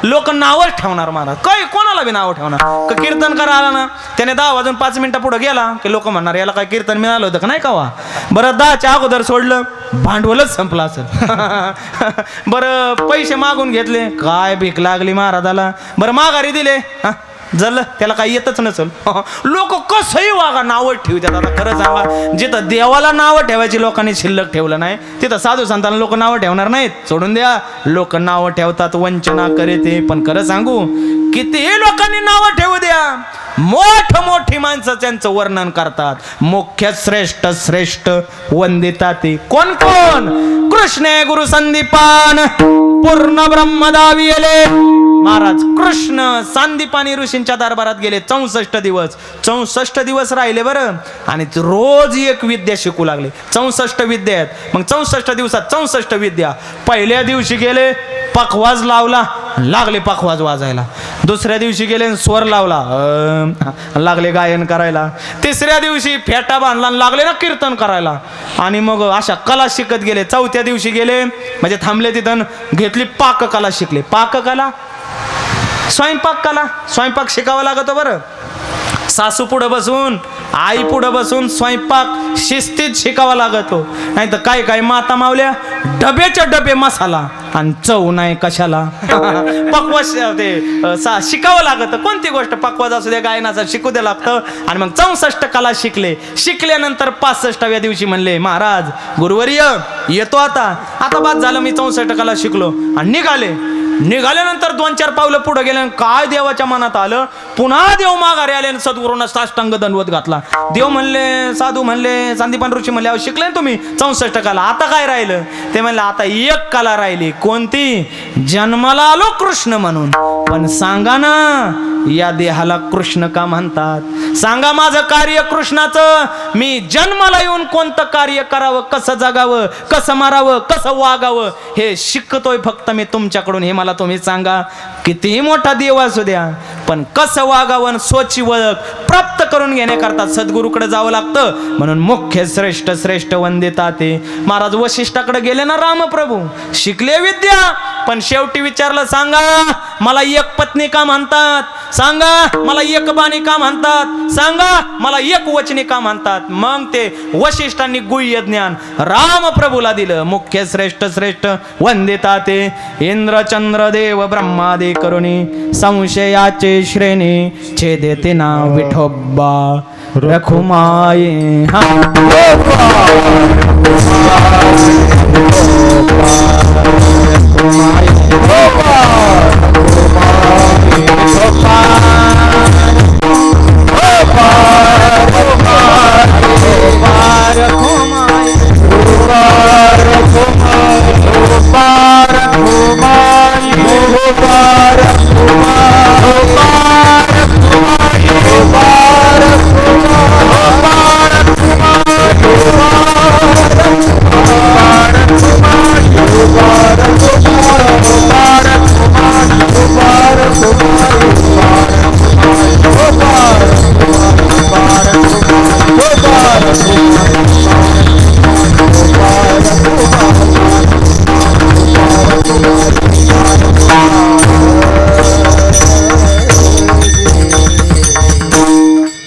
लोक नावच ठेवणार महाराज. काही कोणाला बी नावं ठेवणार. कीर्तन करा आला ना, त्याने 10 वाजून 5 मिनिटं पुढे गेला की लोक म्हणणार याला काय कीर्तन मिळालं होतं का नाही का वा. बरं 10च्या अगोदर सोडलं, भांडवलच संपलं असेल. बरं पैसे मागून घेतले, काय भीक लागली महाराजाला, बरं माघारी दिले, झालं त्याला काही येतच नसेल. लोक कसंही वागा नावं ठेवतात. आता खरं सांगा, जिथं देवाला नावं ठेवायची लोकांनी शिल्लक ठेवलं नाही तिथं साधू संतांना लोक नावं ठेवणार नाहीत. सोडून द्या. लोक नावं ठेवतात, वंचना करते. पण खरं सांगू, कितीही लोकांनी नावं ठेवू द्या, मोठी माणसं त्यांचं वर्णन करतात. मुख्य श्रेष्ठ वंदिता ते कोण कोण? कृष्णे गुरु संदीपान पूर्ण ब्रह्मदावियले महाराज कृष्ण सांदीपानी ऋषींच्या दरबारात गेले 64 दिवस राहिले बरं. आणि ते रोज एक विद्या शिकू लागले. 64 विद्या आहेत. मग 64 दिवसात 64 विद्या. पहिल्या दिवशी गेले, पखवाज लावला, लागले पखवाज वाजायला. दुसऱ्या दिवशी गेले, स्वर लावला, लागले गायन करायला. तिसऱ्या दिवशी फेटा बांधला, लागले ना कीर्तन करायला. आणि मग अशा कला शिकत गेले. चौथ्या दिवशी गेले, म्हणजे थांबले तिथं, घेतली पाककला शिकले. पाककला, स्वयंपाक शिकावा लागतो बरं. सासू पुढं बसून, आई पुढं बसून स्वयंपाक शिस्तीत शिकावा लागतो. नाही तर काय माता मावल्या डबेच्या डबे मसाला आणि चव नाही कशाला. पक्वास ते शिकावं लागतं. कोणती गोष्ट पक्वास असू द्या, गायनाचा शिकू द्या लागतं. आणि मग 64 कला शिकल्यानंतर 65व्या दिवशी म्हणले, महाराज गुरुवर्य येतो आता बाद झालं, मी 64 कला शिकलो. आणि निघाल्यानंतर 2-4 पावलं पुढे गेले. काय देवाच्या मनात आलं, पुन्हा देव माघारी आले आणि सद्गुरूंना साष्टांग दंडवत घातला. देव म्हणले, साधू म्हणले, सांदीपान ऋषी म्हणले, अहो शिकले तुम्ही 64 कला, आता काय राहिलं? ते म्हणले, आता एक कला राहिली. कोणती? जन्माला आलो कृष्ण म्हणून. पण सांगा ना, या देहाला कृष्ण का म्हणतात? सांगा माझं कार्य कृष्णाचं. मी जन्माला येऊन कोणतं कार्य करावं, कसं जगावं, कसं मारावं, कसं वागावं, हे शिकतोय फक्त मी तुमच्याकडून. हे मला तुम्ही सांगा. कितीही मोठा देव असू द्या, पण कसं वागावं, स्वची ओळख प्राप्त करून घेण्याकरता सद्गुरूकडे जावं लागतं. म्हणून मुख्य श्रेष्ठ वंदिता ते महाराज वशिष्ठाकडे गेले ना रामप्रभू. शिकले विद्या, पण शेवटी विचारलं, सांगा मला एक पत्नी का म्हणतात? सांगा मला एक बाणी का म्हणतात? सांगा मला एक वचने का म्हणतात? मग ते वशिष्ठांनी गुह्य ज्ञान रामप्रभूला दिलं. मुख्य श्रेष्ठ वंदिता ते इंद्रचंद्र देव ब्रह्मादि करुणी संशयाचे श्रेणी छेदेते ना विठोबा रखुमाये.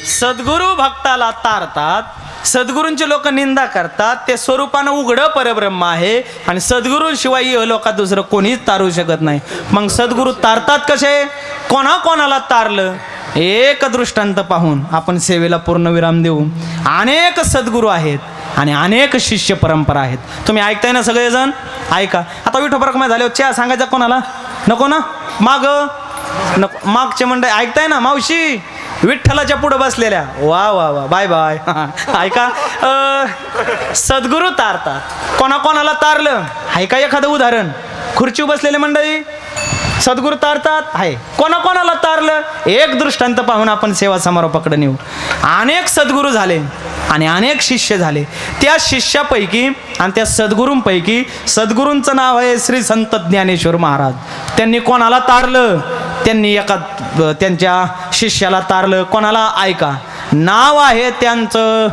सद्गुरु भक्ताला तारतात. सद्गुरूंचे लोक निंदा करतात. ते स्वरूपानं उघडं परब्रह्म आहे आणि सद्गुरूंशिवाय या लोकात दुसरं कोणीच तारू शकत नाही. मग सद्गुरू तारतात कसे? कोणाला तारलं? एक दृष्टांत पाहून आपण सेवेला पूर्णविराम देऊ. अनेक सद्गुरू आहेत आणि अनेक शिष्य परंपरा आहेत. तुम्ही ऐकताय ना सगळेजण? ऐका. आता विठोबरकमा झाल्यावर चहा सांगायचा कोणाला? नको ना? नको. मागचे मंडळी ऐकताय ना? मावशी विठ्ठलाच्या पुढे बसलेल्या, वा बाय ऐका. सद्गुरू तारतात. कोणाला तारलं? ऐका एखादं उदाहरण. खुर्ची बसलेले मंडळी सद्गुरू तारतात आहे. कोणाला तारलं? एक दृष्टांत पाहून आपण सेवा समारोपाकडे नेऊ. अनेक सद्गुरू झाले आणि अनेक शिष्य झाले. त्या शिष्यापैकी आणि त्या सद्गुरूंपैकी सद्गुरूंचं नाव आहे श्री संत ज्ञानेश्वर महाराज. त्यांनी कोणाला तारलं? त्यांनी त्यांच्या शिष्याला तारलं. कोणाला? ऐका. नाव आहे त्यांचं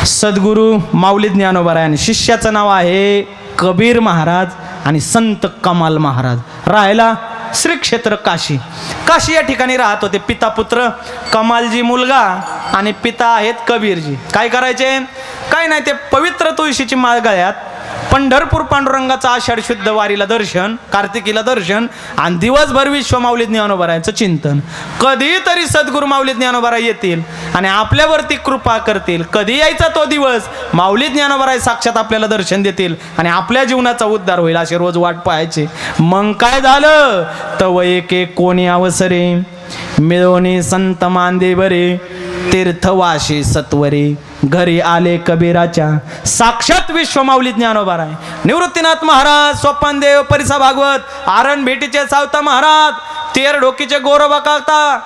सद्गुरू माऊली ज्ञानोबा आणि शिष्याचं नाव आहे कबीर महाराज आणि संत कमाल महाराज. राहायला श्री क्षेत्र काशी या ठिकाणी राहत होते. पिता पुत्र, कमालजी मुलगा आणि पिता आहेत कबीरजी. काय करायचे? काय नाही, ते पवित्र तुळशीची माळ गळ्यात, पंढरपूर पांडुरंगाचा आषाढ शुद्ध वारीला दर्शन, कार्तिकीला दर्शन आणि दिवसभर विश्व माऊली ज्ञानोबारायांचं चिंतन. कधीतरी सद्गुरू माऊली ज्ञानोबाराय येतील आणि आपल्यावरती कृपा करतील. कधी यायचा तो दिवस? माऊली ज्ञानोबाराय साक्षात आपल्याला दर्शन देतील आणि आपल्या जीवनाचा उद्धार होईल, असे रोज वाट पाहायचे. मग काय झालं? तव एके कोणी अवसरे मिळवणी संत मांदे बरे तीर्थवाशी सत्वरे घरी आले कबीराच्या साक्षात विश्वमाऊली ज्ञानोबा आहे. निवृत्तीनाथ महाराज, सोपानदेव, परिसा भागवत, आरण भेटीचे सावता महाराज, तेर डोकीचे गोरोबा काका,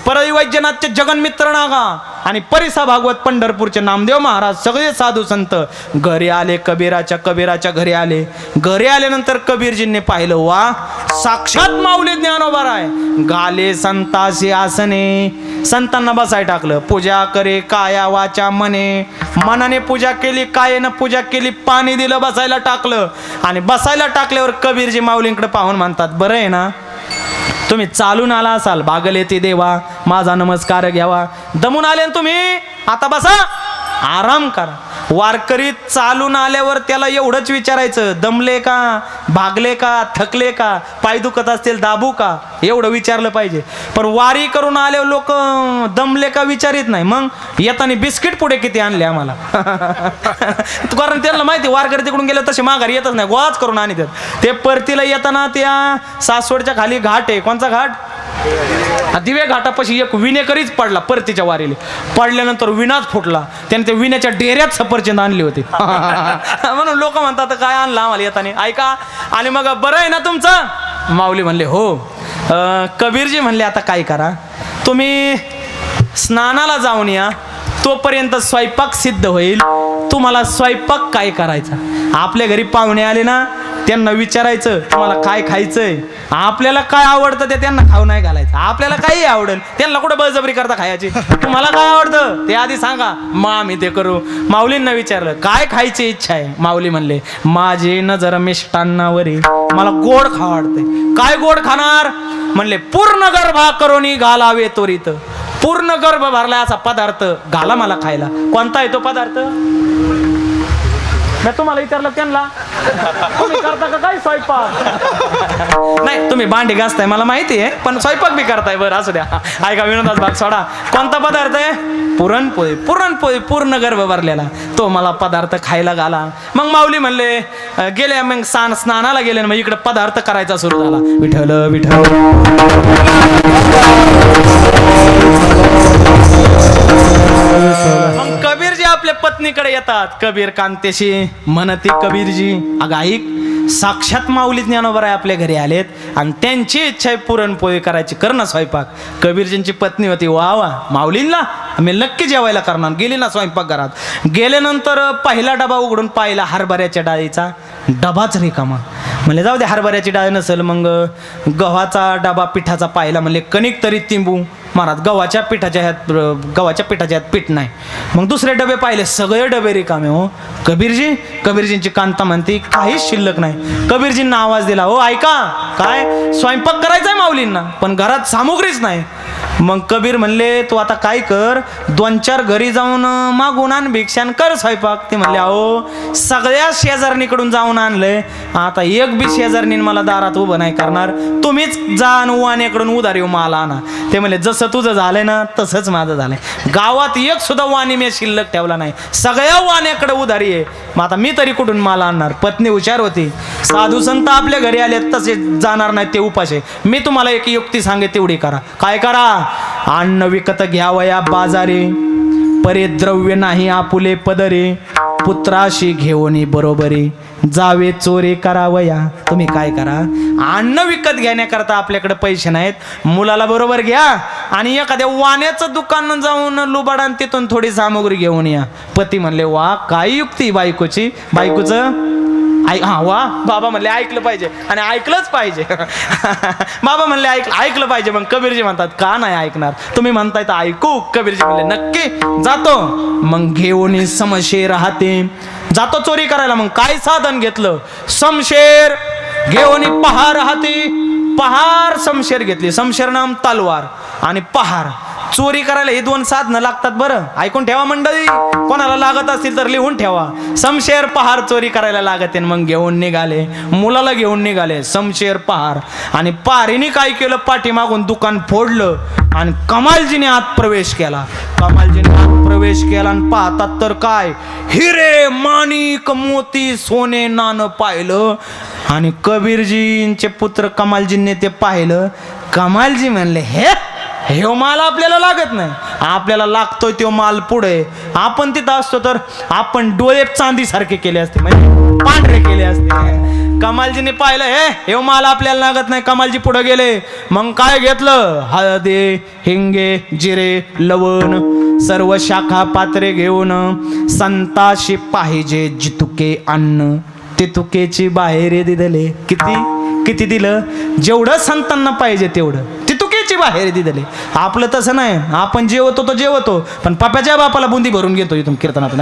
परळी वैद्यनाथचे जगन्मित्र नागा आणि परिसा भागवत पंढरपूरचे नामदेव महाराज, सगळे साधू संत घरी आले कबीराच्या घरी आले. घरी आल्यानंतर कबीरजींनी पाहिलं, वा साक्षात माऊली ज्ञानोबा आहे. गाले संतासी आसने, संतांना बसाय टाकलं. पूजा करे काया वाचा मने, मनाने पूजा केली, कायेनं पूजा केली, पाणी दिलं, बसायला टाकलं. आणि बसायला टाकल्यावर कबीरजी माऊलींकडे पाहून म्हणतात, बरं आहे ना, तुम्ही चालून आला असाल, भागल येते देवा, माझा नमस्कार घ्यावा. दमून आले ना तुम्ही, आता बसा, आराम करा. वारकरी चालून आल्यावर त्याला एवढंच विचारायचं, दमले का, भागले का, थकले का, पाय दुखत असतील दाबू का, एवढं विचारलं पाहिजे. पण वारी करून आल्यावर लोक दमले का विचारित नाही. मग येताना बिस्किट पुढे किती आणले आम्हाला कारण त्यांना माहिती वारकरी तिकडून गेले तसे माघारी येतच नाही, गोळाच करून आणि ते परतीला येताना त्या सासवडच्या खाली घाट आहे. कोणचा घाट? दिवे घाटापाशी एक विनेकरीच पडला परतीच्या वारीला. पडल्यानंतर विनाच फुटला. त्याने ते विण्याच्या डेऱ्यात सफरचंद आणले होते म्हणून लोक म्हणतात काय आणलं आम्हाला येताना, ऐका. आणि मग बरं आहे ना तुमचं? माऊली म्हणले हो. कबीरजी म्हणले आता काय करा, तुम्ही स्नानाला जाऊन या, तोपर्यंत स्वयंपाक सिद्ध होईल. तुम्हाला स्वयंपाक काय करायचा? आपल्या घरी पाहुणे आले ना, त्यांना विचारायचं तुम्हाला काय खायचंय, आपल्याला काय आवडतं ते त्यांना खाऊ नाही घालायचं. आपल्याला काही आवडेल, त्यांना कुठं बळजबरी करता खायची. तुम्हाला काय आवडतं ते आधी सांगा, मग आम्ही ते करू. माऊलींना विचारलं काय खायची इच्छा आहे? माऊली म्हणले माझी नजर मिष्टान्नावरी, मला गोड खावं वाटतंय. काय गोड खाणार? म्हणले पूर्ण गर्भा करोनी घालावे त्वरित, पूर्ण गर्भ भरला असा पदार्थ घाला मला खायला. कोणता आहे तो पदार्थ? मी तुम्हाला विचारलं त्यांना, तुम्ही करता का काय स्वयंपाक? नाही, तुम्ही भांडी घासताय मला माहिती आहे, पण स्वयंपाक बी करताय. बरं असू द्या, ऐका विनोदाचा भाग सोडा. कोणता पदार्थ आहे? पुरणपोळी. पुरणपोळी पूर्ण गर्भ भरलेला, तो मला पदार्थ खायला घाला. मग माऊली म्हणले गेले, मग स्नानाला गेले, मग इकडे पदार्थ करायचा सुरू झाला. विठ्ठल विठ्ठल मग कबीरजी आपल्या पत्नीकडे येतात. कबीर कांतेशी म्हणते कबीरजी, अगं ऐक, साक्षात माऊली ज्ञानोबा आहे आपल्या घरी आलेत आणि त्यांची इच्छा आहे पुरणपोळी करायची, कर ना स्वयंपाक. कबीरजींची पत्नी होती, वा वा, माऊलींना मी नक्की जेवायला करणार. गेली ना स्वयंपाकघरात. गेल्यानंतर पहिला डबा उघडून पाहिला हरभऱ्याच्या डाळीचा, डबाच रिकामा. म्हणले जाऊ दे, हरभऱ्याची डाळ नसेल. मग गव्हाचा डबा पिठाचा पाहिला. म्हणले कणिक तरी तिंबू महाराज, गव्हाच्या पिठाच्या ह्यात पीठ नाही. मग दुसरे डबे पाहिले, सगळे डबे रिकामे. हो कबीरजींची कांता म्हणते काहीच शिल्लक नाही. कबीरजींना आवाज दिला, हो ऐका, काय स्वयंपाक करायचा आहे माऊलींना, पण घरात सामुग्रीच नाही. मग कबीर म्हणले तू आता काय कर, 2-4 घरी जाऊन मागून आण भिक्षान कर स्वयंपाक. ते म्हणले अहो सगळ्या शेजारणीकडून जाऊन आणलंय, आता एक बी शेजारणीन मला दारात उभं नाही करणार, तुम्हीच जा आणि वाण्याकडून उधार येऊ मला आणा. ते म्हणले जसं तुझं झालंय ना तसंच माझं झालंय. गावात एक सुद्धा वाणी मी शिल्लक ठेवला नाही, सगळ्या वाण्याकडे उधारी आहे. मग आता मी तरी कुठून माल आणणार? पत्नी हुशार होती. साधू संत आपल्या घरी आले तसे जाणार नाही, ते उपाशी. मी तुम्हाला एक युक्ती सांगे तेवढी करा. काय करा? अन्न विकत घ्यावया बाजारे, परे द्रव्य नाही आपुले पदरे, पुत्राशी घेऊन बरोबरी, जावे चोरी करावया. तुम्ही काय करा, अन्न विकत घेण्याकरता आपल्याकडे पैसे नाहीत, मुलाला बरोबर घ्या आणि एखाद्या वाण्याचं दुकान जाऊन लुबाडान तिथून थोडी सामग्री घेऊन या. पती म्हणले वा काय युक्ती बायकोची. बायकोचं हा वा. बाबा म्हणले ऐकलं पाहिजे आणि ऐकलंच पाहिजे बाबा म्हणले ऐकलं पाहिजे. मग कबीरजी म्हणतात का नाही ऐकणार? तुम्ही म्हणताय तर ऐकू. कबीरजी म्हणले नक्की जातो. मग घेऊन समशेर राहते, जातो चोरी करायला. मग काय साधन घेतलं? समशेर घेऊन पहार राहते. पहार समशेर घेतली. समशेर नाम तलवार आणि पहार. चोरी करायला हे 2 साधनं लागतात. बरं ऐकून ठेवा मंडळी, कोणाला लागत असतील तर लिहून ठेवा. समशेर पहार चोरी करायला लागते. मग घेऊन निघाले, मुलाला घेऊन निघाले. समशेर पहार आणि पहारीने काय केलं, पाठीमागून दुकान फोडलं आणि कमालजीने आत प्रवेश केला. कमालजीने आत प्रवेश केला आणि पाहतात तर काय, हिरे माणिक मोती सोने नाणं पाहिलं. आणि कबीरजींचे पुत्र कमालजींनी ते पाहिलं. कमालजी म्हणले हे माल आपल्याला लागत नाही, आपल्याला लागतोय तो माल पुढे, आपण तिथं असतो तर आपण डोळे चांदीसारखे केले असते, म्हणजे पांढरे केले असते. कमालजीने पाहिलं हे माल आपल्याला लागत नाही, कमालजी पुढे गेले. मग काय घेतलं? हळदी, हिंगे, जिरे, लवण, सर्व शाखा पात्रे घेऊन संताशी पाहिजे जितुके अन्न तितुकेची बाहेर दिले. किती दिलं? जेवढं संतांना पाहिजे तेवढं तितुकेची बाहेर दिले. आपलं तसं नाही, आपण जेवतो तो जेवतो, पण पाप्याच्या बापाला बुंदी भरून घेतो इथून कीर्तनातून.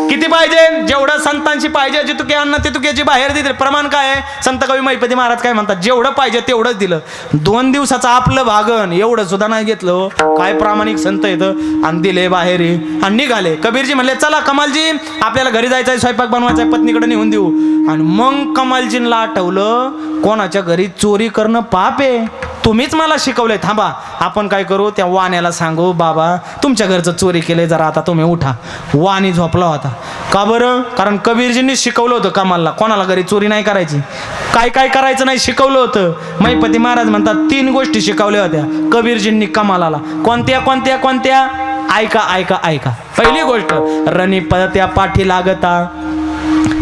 किती पाहिजे? जेवढं संतांची पाहिजे जितुके अन्न तितुकेची बाहेर दिले. प्रमाण काय आहे? संत कवी महिपती महाराज काय म्हणतात? जेवढं पाहिजे तेवढंच दिलं. 2 दिवसाचं आपलं भागन एवढं सुद्धा नाही घेतलं. काय प्रामाणिक संत येतं आणि दिले बाहेर आणि निघाले. कबीरजी म्हणले चला कमालजी आपल्याला घरी जायचंय, स्वयंपाक बनवायचा आहे, पत्नीकडे नेऊन देऊ. आणि मग कमालजींना आठवलं कोणाच्या घरी चोरी करणं पाप आहे. तुम्हीच मला शिकवलंय, थांबा आपण काय करू, त्या वाण्याला सांगू बाबा तुमच्या घरचं चोरी केलंय, जरा आता तुम्ही उठा. वाणी झोपला होता. का बरं? कारण कबीरजींनी शिकवलं होतं कमालला कोणाला घरी चोरी नाही करायची, काय करायचं नाही शिकवलं होतं. महिपती महाराज म्हणतात 3 गोष्टी शिकवल्या होत्या कबीरजींनी कमालाला. कोणत्या? ऐका. पहिली गोष्ट, रणी पळत्या पाठी लागता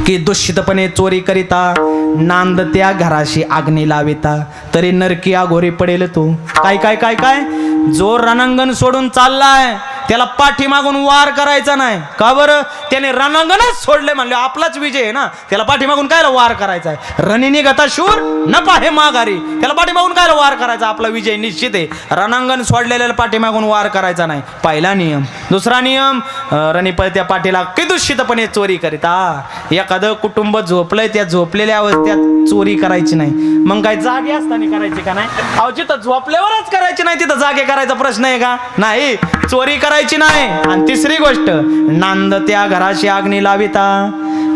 की दूषितपणे चोरी करिता, नांद त्या घराशी आग्नी लाविता तरी नरकी आघोरी पडेल तू. काय? जो रणांगण सोडून चाललाय त्याला पाठीमागून वार करायचा नाही. का बरं? त्याने रणांगणच सोडले म्हणले आपलाच विजय आहे ना, त्याला पाठीमागून कायला वार करायचा आहे? रणी गता शूर न पाहे माघारी, त्याला पाठीमागून कायला वार करायचा? आपला विजय निश्चित आहे. रणांगण सोडलेल्याला पाठीमागून वार करायचा नाही, पहिला नियम. दुसरा नियम, रणी पळत्या पाठीला की दूषितपणे चोरी करिता. एखादं कुटुंब झोपलंय, त्या झोपलेल्या अवस्थेत चोरी करायची नाही. मग काय जागे असताना करायची का नाही? अहो जिथं झोपल्यावरच करायची नाही तिथं जागे करायचा प्रश्न आहे का? नाही, चोरी करायची नाही. आणि तिसरी गोष्ट, नांद त्या घराशी आग्नी लाविता.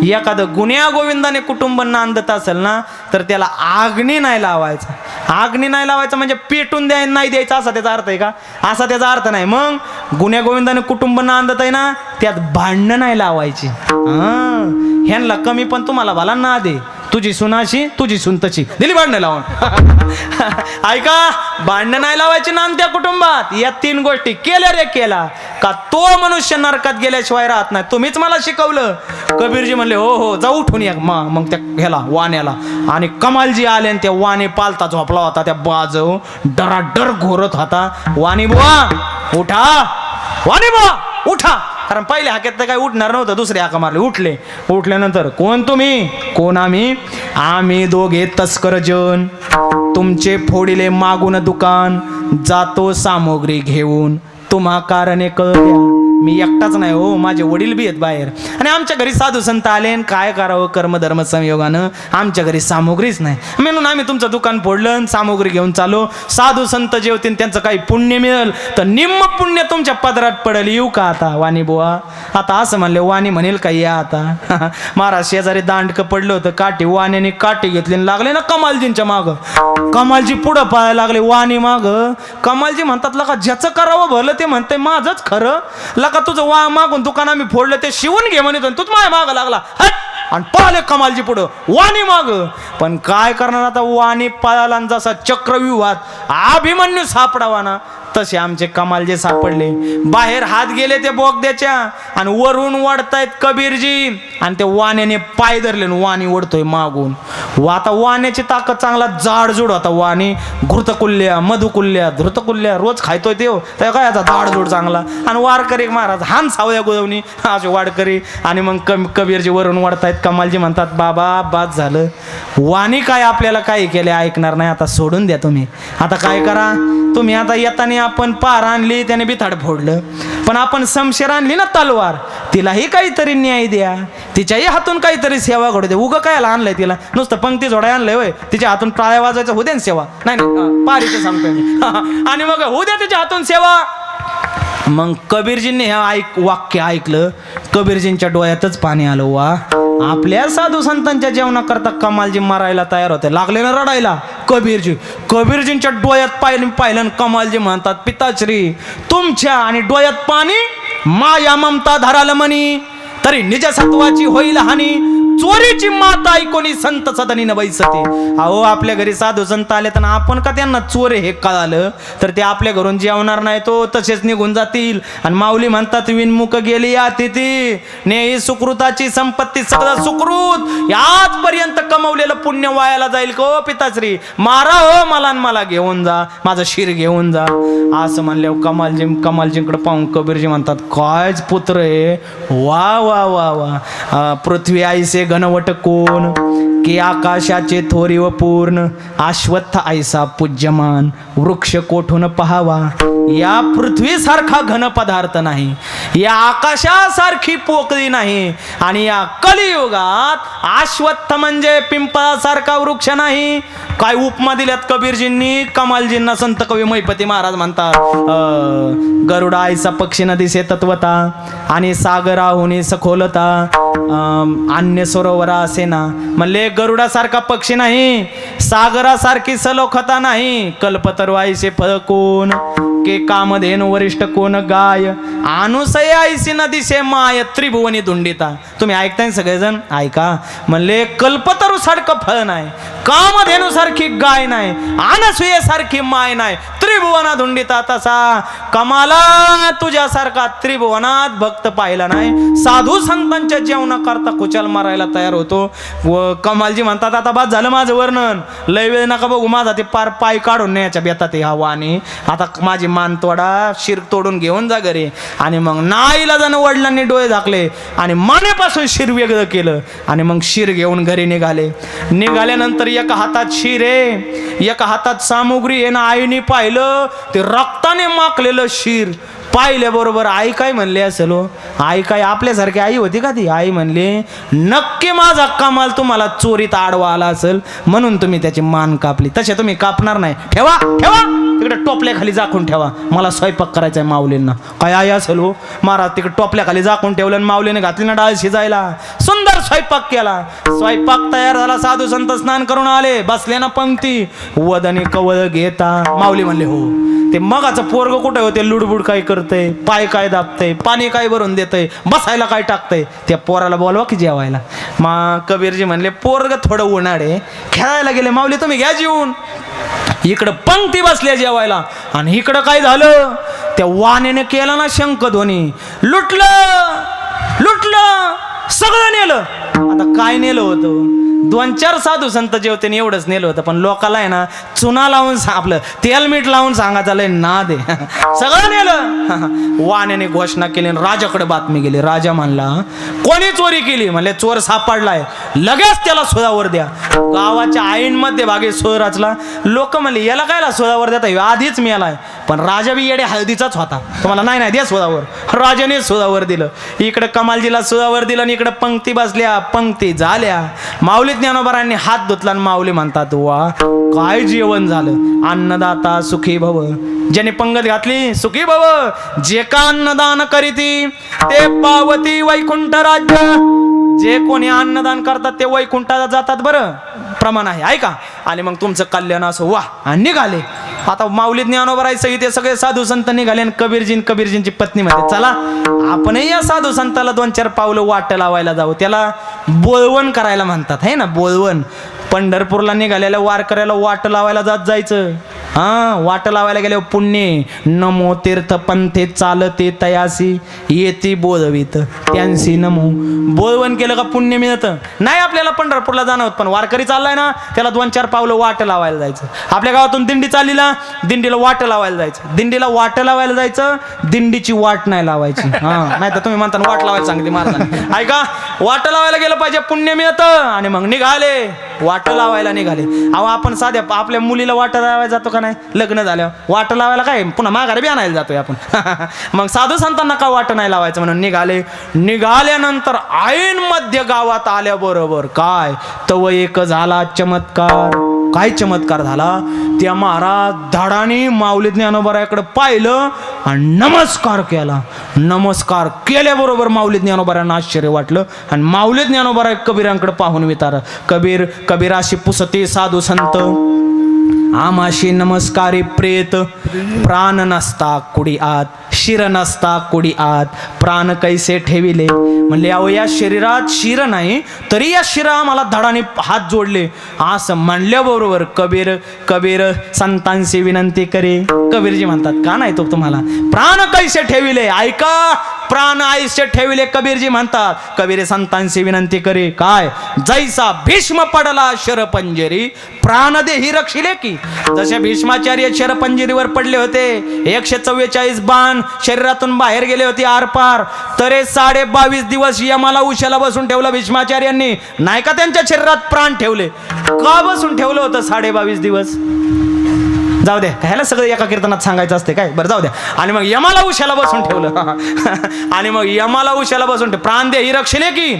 एखादं गुन्ह्या गोविंदाने कुटुंब नांदत असेल ना तर त्याला आग्नी नाही लावायचा. आग्नी नाही लावायचं म्हणजे पेटून नाही द्यायचं असा त्याचा अर्थ आहे का? असा त्याचा अर्थ नाही. मग गुन्ह्या गोविंदाने कुटुंब नांदत आहे ना त्यात भांडणं नाही लावायची. ह्यांना कमी पण तुम्हाला भला ना दे, तुझी सुनाशी तुझी सुन तशी दिली भांडणं लावून. ऐका, भांडणं नाही लावायची ना त्या कुटुंबात. या 3 गोष्टी केल्या रे केला का तो मनुष्य नरकात गेल्याशिवाय राहत नाही. तुम्हीच मला शिकवलं. कबीरजी म्हणले हो जा उठून या. मग त्या ह्याला वाण्याला आणि कमालजी आले आणि त्या वाणी पालता झोपला होता, त्या बाजव डराडर घोरत होता. वाणी बुवा उठा, वाणी बुवा उठा. कारण पहिल्या हाक्यात तर काही उठणार नव्हतं, दुसरे हाका मारले. उठल्यानंतर कोण तुम्ही? कोण आम्ही दोघे तस्कर जन, तुमचे फोडिले मागून दुकान, जातो सामग्री घेऊन, तुम्हा कारणे कळत्या. मी एकटाच नाही हो, माझे वडील बी आहेत बाहेर. आणि आमच्या घरी साधू संत आले, काय करावं कर्मधर्म संयोगानं आमच्या घरी सामग्रीच नाही, म्हणून आम्ही तुमचं दुकान फोडलं, सामग्री घेऊन चालो. साधू संत जेवतील त्यांचं काही पुण्य मिळेल तर निम्म पुण्य तुमच्या पदरात पडेल. येऊ का आता वाणी बुवा? आता असं म्हणले. वाणी म्हणेल का या आता? महाराज शेजारी दांडकं पडलं होतं, काठी वाण्याने काठी घेतली लागले ना कमालजींच्या माग. कमालजी पुढं पाहायला लागले, वाणी माग. कमालजी म्हणतात लका ज्याचं करावं भलं ते म्हणते माझंच खरं. लका तुझं मागून दुकान आम्ही फोडलं ते शिवून घे म्हणतो, तूच माझ्या माग लागला. आणि पाहिले कमालजी पुढं, वाणी माग. पण काय करणार आता? वाणी पळाला जसा चक्रव्यूहात अभिमन्यू सापडावा ना तसे आमचे कमालजे सापडले. बाहेर हात गेले ते बोगद्याच्या आणि वरून वाढतायत कबीरजी आणि ते वाण्याने पाय धरले. वाणी ओढतोय मागून. आता वाण्याची ताकद चांगला जाडजूड होता. वाणी घृतकुल्ल्या मधुकुल्ल्या धृतकुल्ल्या रोज खायतोय ते त्या काय याचा जाडजूड चांगला. आणि वारकरी महाराज हान सावया गुदवणी असे वाडकरी. आणि मग कबीरजी वरून वाढतायत. कमालजी म्हणतात बाबा बाद झालं, वाणी काय आपल्याला काही केले ऐकणार नाही, आता सोडून द्या तुम्ही. आता काय करा तुम्ही? आता येताना आपण पार आणली त्याने बिथाड फोडलं, पण आपण समशेर आणली ना तलवार, तिलाही काहीतरी न्याय द्या, तिच्याही हातून काहीतरी सेवा घडू दे. उगं कायला आणलंय तिला? नुसतं पंक्ती जोडाय आणलंय होय? तिच्या हातून टाळ्या वाजवायचं होऊ दे ना सेवा. नाही पारीचं सांगतोय मी. आणि मग होऊ द्या तिच्या हातून सेवा. मग कबीरजींनी हे वाक्य ऐकलं, कबीरजींच्या डोळ्यातच पाणी आलं. वा, आपल्या साधू संतांच्या जेवणाकरता कमालजी मारायला तयार होते. लागले ना रडायला कबीरजींच्या डोळ्यात पाहिलं कमालजी म्हणतात पिताश्री तुमच्या आणि डोळ्यात पाणी माया ममता धराल मनी तरी निज सत्वाची होईल हानी चोरीची मात ऐकोनी संत सदनी न बैसते. अहो आपल्या घरी साधू संत आले तर आपण का त्यांना चोर हे कळालं तर ते आपल्या घरून जेवणार नाही तो तसेच निघून जातील. आणि माऊली म्हणतात विनमुख गेली अतिथी नेही सुकृताची संपत्ती सगळं सुकृत आजपर्यंत कमवलेलं पुण्य वायाला जाईल को पिताश्री मारा हो मला घेऊन जा माझं शिर घेऊन जा असं म्हणल्यावर कमालजींकडे पाहून कबीरजी म्हणतात कायच पुत्र आहे वा वा वा वा. पृथ्वी आईसे घनवट कोण की आकाशाचे थोरी व पूर्ण अश्वत्थ ऐसा पूज्यमान वृक्ष कोठून पहावा. या पृथ्वीसारखा घन पदार्थ नाही या आकाशासारखी पोकळी नाही आणि या कलियुगात अश्वत्थ म्हणजे पिंपळासारखा वृक्ष नाही. काय उपमा दिल्यात कबीरजींनी कमालजींना संत कवी महिपती महाराज म्हणतात गरुडा आईसा पक्षी न दिसे तत्वता आणि सागराहुनी सखोलता अन्य सरोवरा असे ना म्हणले गरुडासारखा पक्षी नाही सागरासारखी सलोखता नाही कल्पतरू आईसे फळ कोण के कामधेनु वरिष्ठ कोण गाय अनुसया आईसी नदीसे माय त्रिभुवनी धुंडिता. तुम्ही ऐकताय सगळेजण ऐका म्हणले कल्पतरू सारखं फळ नाही कामधेनु सारखी गाय नाही अनसुयेसारखी माय नाही त्रिभुवना धुंडिता. तसा कमाला तुझ्यासारखा त्रिभुवनात भक्त पाहिला नाही. साधू संतांच्या जेवणा करता कुचाल मारायला तयार होतो. व कमालजी म्हणतात आता बाद झालं माझं वर्णन लय वेळ नका बघू माझा ते पार पाय काढून न्यायच्या बेतात हा वाणी आता माझी मान तोडा शिर तोडून घेऊन जा घरी. आणि मग नाईला जाणं वडिलांनी डोळे झाकले आणि मानेपासून शिर वेगळं केलं आणि मग शिर घेऊन घरी निघाल्यानंतर एका हातात शिर आहे एका हातात सामुग्री आहे ना. आईने पाहिलं ते रक्ताने माखलेलं शिर पाहिल्याबरोबर आई काय म्हणले असेल हो आई काय आपल्यासारखी आई होती का ती. आई म्हणले नक्की माझा कमाल तुम्हाला चोरीत आडवा आला असेल म्हणून तुम्ही त्याची मान कापली. तसे तुम्ही कापणार नाही. ठेवा तिकडे टोपल्याखाली झाकून ठेवा मला स्वयंपाक करायचा आहे माऊलींना. काय आई असेल हो महाराज तिकडे टोपल्याखाली झाकून ठेवलं आणि माऊलीने घातली ना डाळ शिजायला सुंदर स्वयंपाक केला. स्वयंपाक तयार झाला साधू संत स्नान करून आले बसले ना पंक्ती वदनी कवळ घेता. माऊली म्हणले हो ते मगाचं पोरग कुठे होते लुडबुड काय करतंय पाय काय दाबतंय पाणी काय भरून देतंय बसायला काय टाकतंय त्या पोराला बोलवा की जेवायला. मग कबीरजी म्हणले पोरग थोडं उन्हाळे खेळायला गेले. माऊली तुम्ही घ्या जेवून. इकडं पंक्ती बसल्या जेवायला आणि इकडं काय झालं त्या वाण्याने केला ना शंखध्वनी लुटलं सगळं नेलं. आता काय नेलं होतं 2-4 साधू संत जेवते एवढंच नेलं होतं पण लोकाला आहे ना चुना लावून आपलं तेल मीठ लावून सांगायचं लय ना दे सगळं नेलं. वाण्याने घोषणा केली राजाकडे बातमी गेली. राजा म्हणला कोणी चोरी केली म्हणले चोर सापडलाय लगेच त्याला सुधावर द्या. गावाच्या आईनमध्ये भागे सोय रचला. लोक म्हणले याला कायला सुधावर देता आधीच मिळालाय पण राजा बी येडे हळदीचाच होता तुम्हाला नाही द्या सुधावर. राजाने सुधावर दिलं. इकडे कमालजीला सुधावर दिलं आणि इकडे पंक्ती बसल्या पंक्ती झाल्या. माऊली ज्ञानोबारांनी हात धुतला आणि माऊली म्हणतात वा काय जेवण झालं. अन्नदाता सुखी भव ज्याने पंगत घातली सुखी भव जे का अन्नदान करीती ते पावती वैकुंठ राज्य. जे कोणी अन्नदान करतात ते वैकुंठाला जातात बरं प्रमाण आहे ऐका. आणि मग तुमचं कल्याण असो वा आणि निघाले. आता माऊली ज्ञानोबा सहित सगळे साधू संत निघाले आणि कबीरजींची पत्नी म्हणते चला आपणही या साधू संताला 2-4 पावलं वाट लावायला जाऊ. त्याला बोलवण करायला म्हणतात है ना बोलवण. पंढरपूरला निघालेल्या वारकऱ्याला वाट लावायला जायचं. वाट लावायला गेल्यावर पुण्य नमो तीर्थ पंथे चालते तयासी येती बोलवीत त्यांसी नमो. बोलवण केलं का पुण्य मिळतं नाही. आपल्याला पंढरपूरला जाणं होत पण वारकरी चाललाय ना त्याला 2-4 पावलं वाट लावायला जायचं. आपल्या गावातून दिंडी चालली ना दिंडीला वाट लावायला जायचं. दिंडीला वाट लावायला जायचं दिंडीची वाट नाही लावायची. नाही तर तुम्ही म्हणता वाट लावायला सांगते महाराजांनी ऐका. वाट लावायला गेलं पाहिजे पुण्य मिळतं. आणि मग निघाले वाट लावायला निघाले. अहो आपण साध्या आपल्या मुलीला वाट लावायला जातो का नाही लग्न झाल्यावर वाट लावायला काय पुन्हा माघारी बी आणायला जातोय आपण. मग साधू संतांना का वाट नाही लावायचं म्हणून निघाल्यानंतर ऐन मध्य गावात आल्याबरोबर काय तव एक झाला चमत्कार. काय चमत्कार झाला त्या महाराज धाडाने माऊली ज्ञानोबाराकडे पाहिलं आणि नमस्कार केला. नमस्कार केल्याबरोबर माऊली ज्ञानोबारांना आश्चर्य वाटलं आणि माऊली ज्ञानोबारा कबीरांकडे पाहून विचार कबीर अशी पुसते साधू संत आमाशी नमस्कारी प्रेत, प्राण नसता कुडी आत, शिर नसता कुडी आत, प्राण कैसे ठेविले. म्हणले अहो या शरीरात शिर नाही तरी या शिरा मला धडाने हात जोडले. असं म्हणल्याबरोबर कबीर संतांशी विनंती करे. कबीरजी म्हणतात का नाही तो तुम्हाला प्राण कैसे ठेविले, ऐका प्राण आयुष्य ठेविले. कबीरजी म्हणतात कबीर संतांशी विनंती करे काय, जैसा भीष्म पडला शरपंजरी प्राण देही रक्षिले की. जसे भीष्माचार्य शरपंजरीवर पडले होते, 144 बाण शरीरातून बाहेर गेले होते आरपार, तरे 22.5 दिवस यमाला उशाला बसून ठेवलं भीष्माचार्यांनी. नाही का त्यांच्या शरीरात प्राण ठेवले, का बसून ठेवलं होतं 22.5 दिवस. जाऊ द्या ह्याला सगळं एका कीर्तनात सांगायचं असते काय, बरं जाऊ द्या. आणि मग यमाला उशाला बसून ठेवलं आणि मग यमाला उशाला बसून प्राण देही रक्षिले की.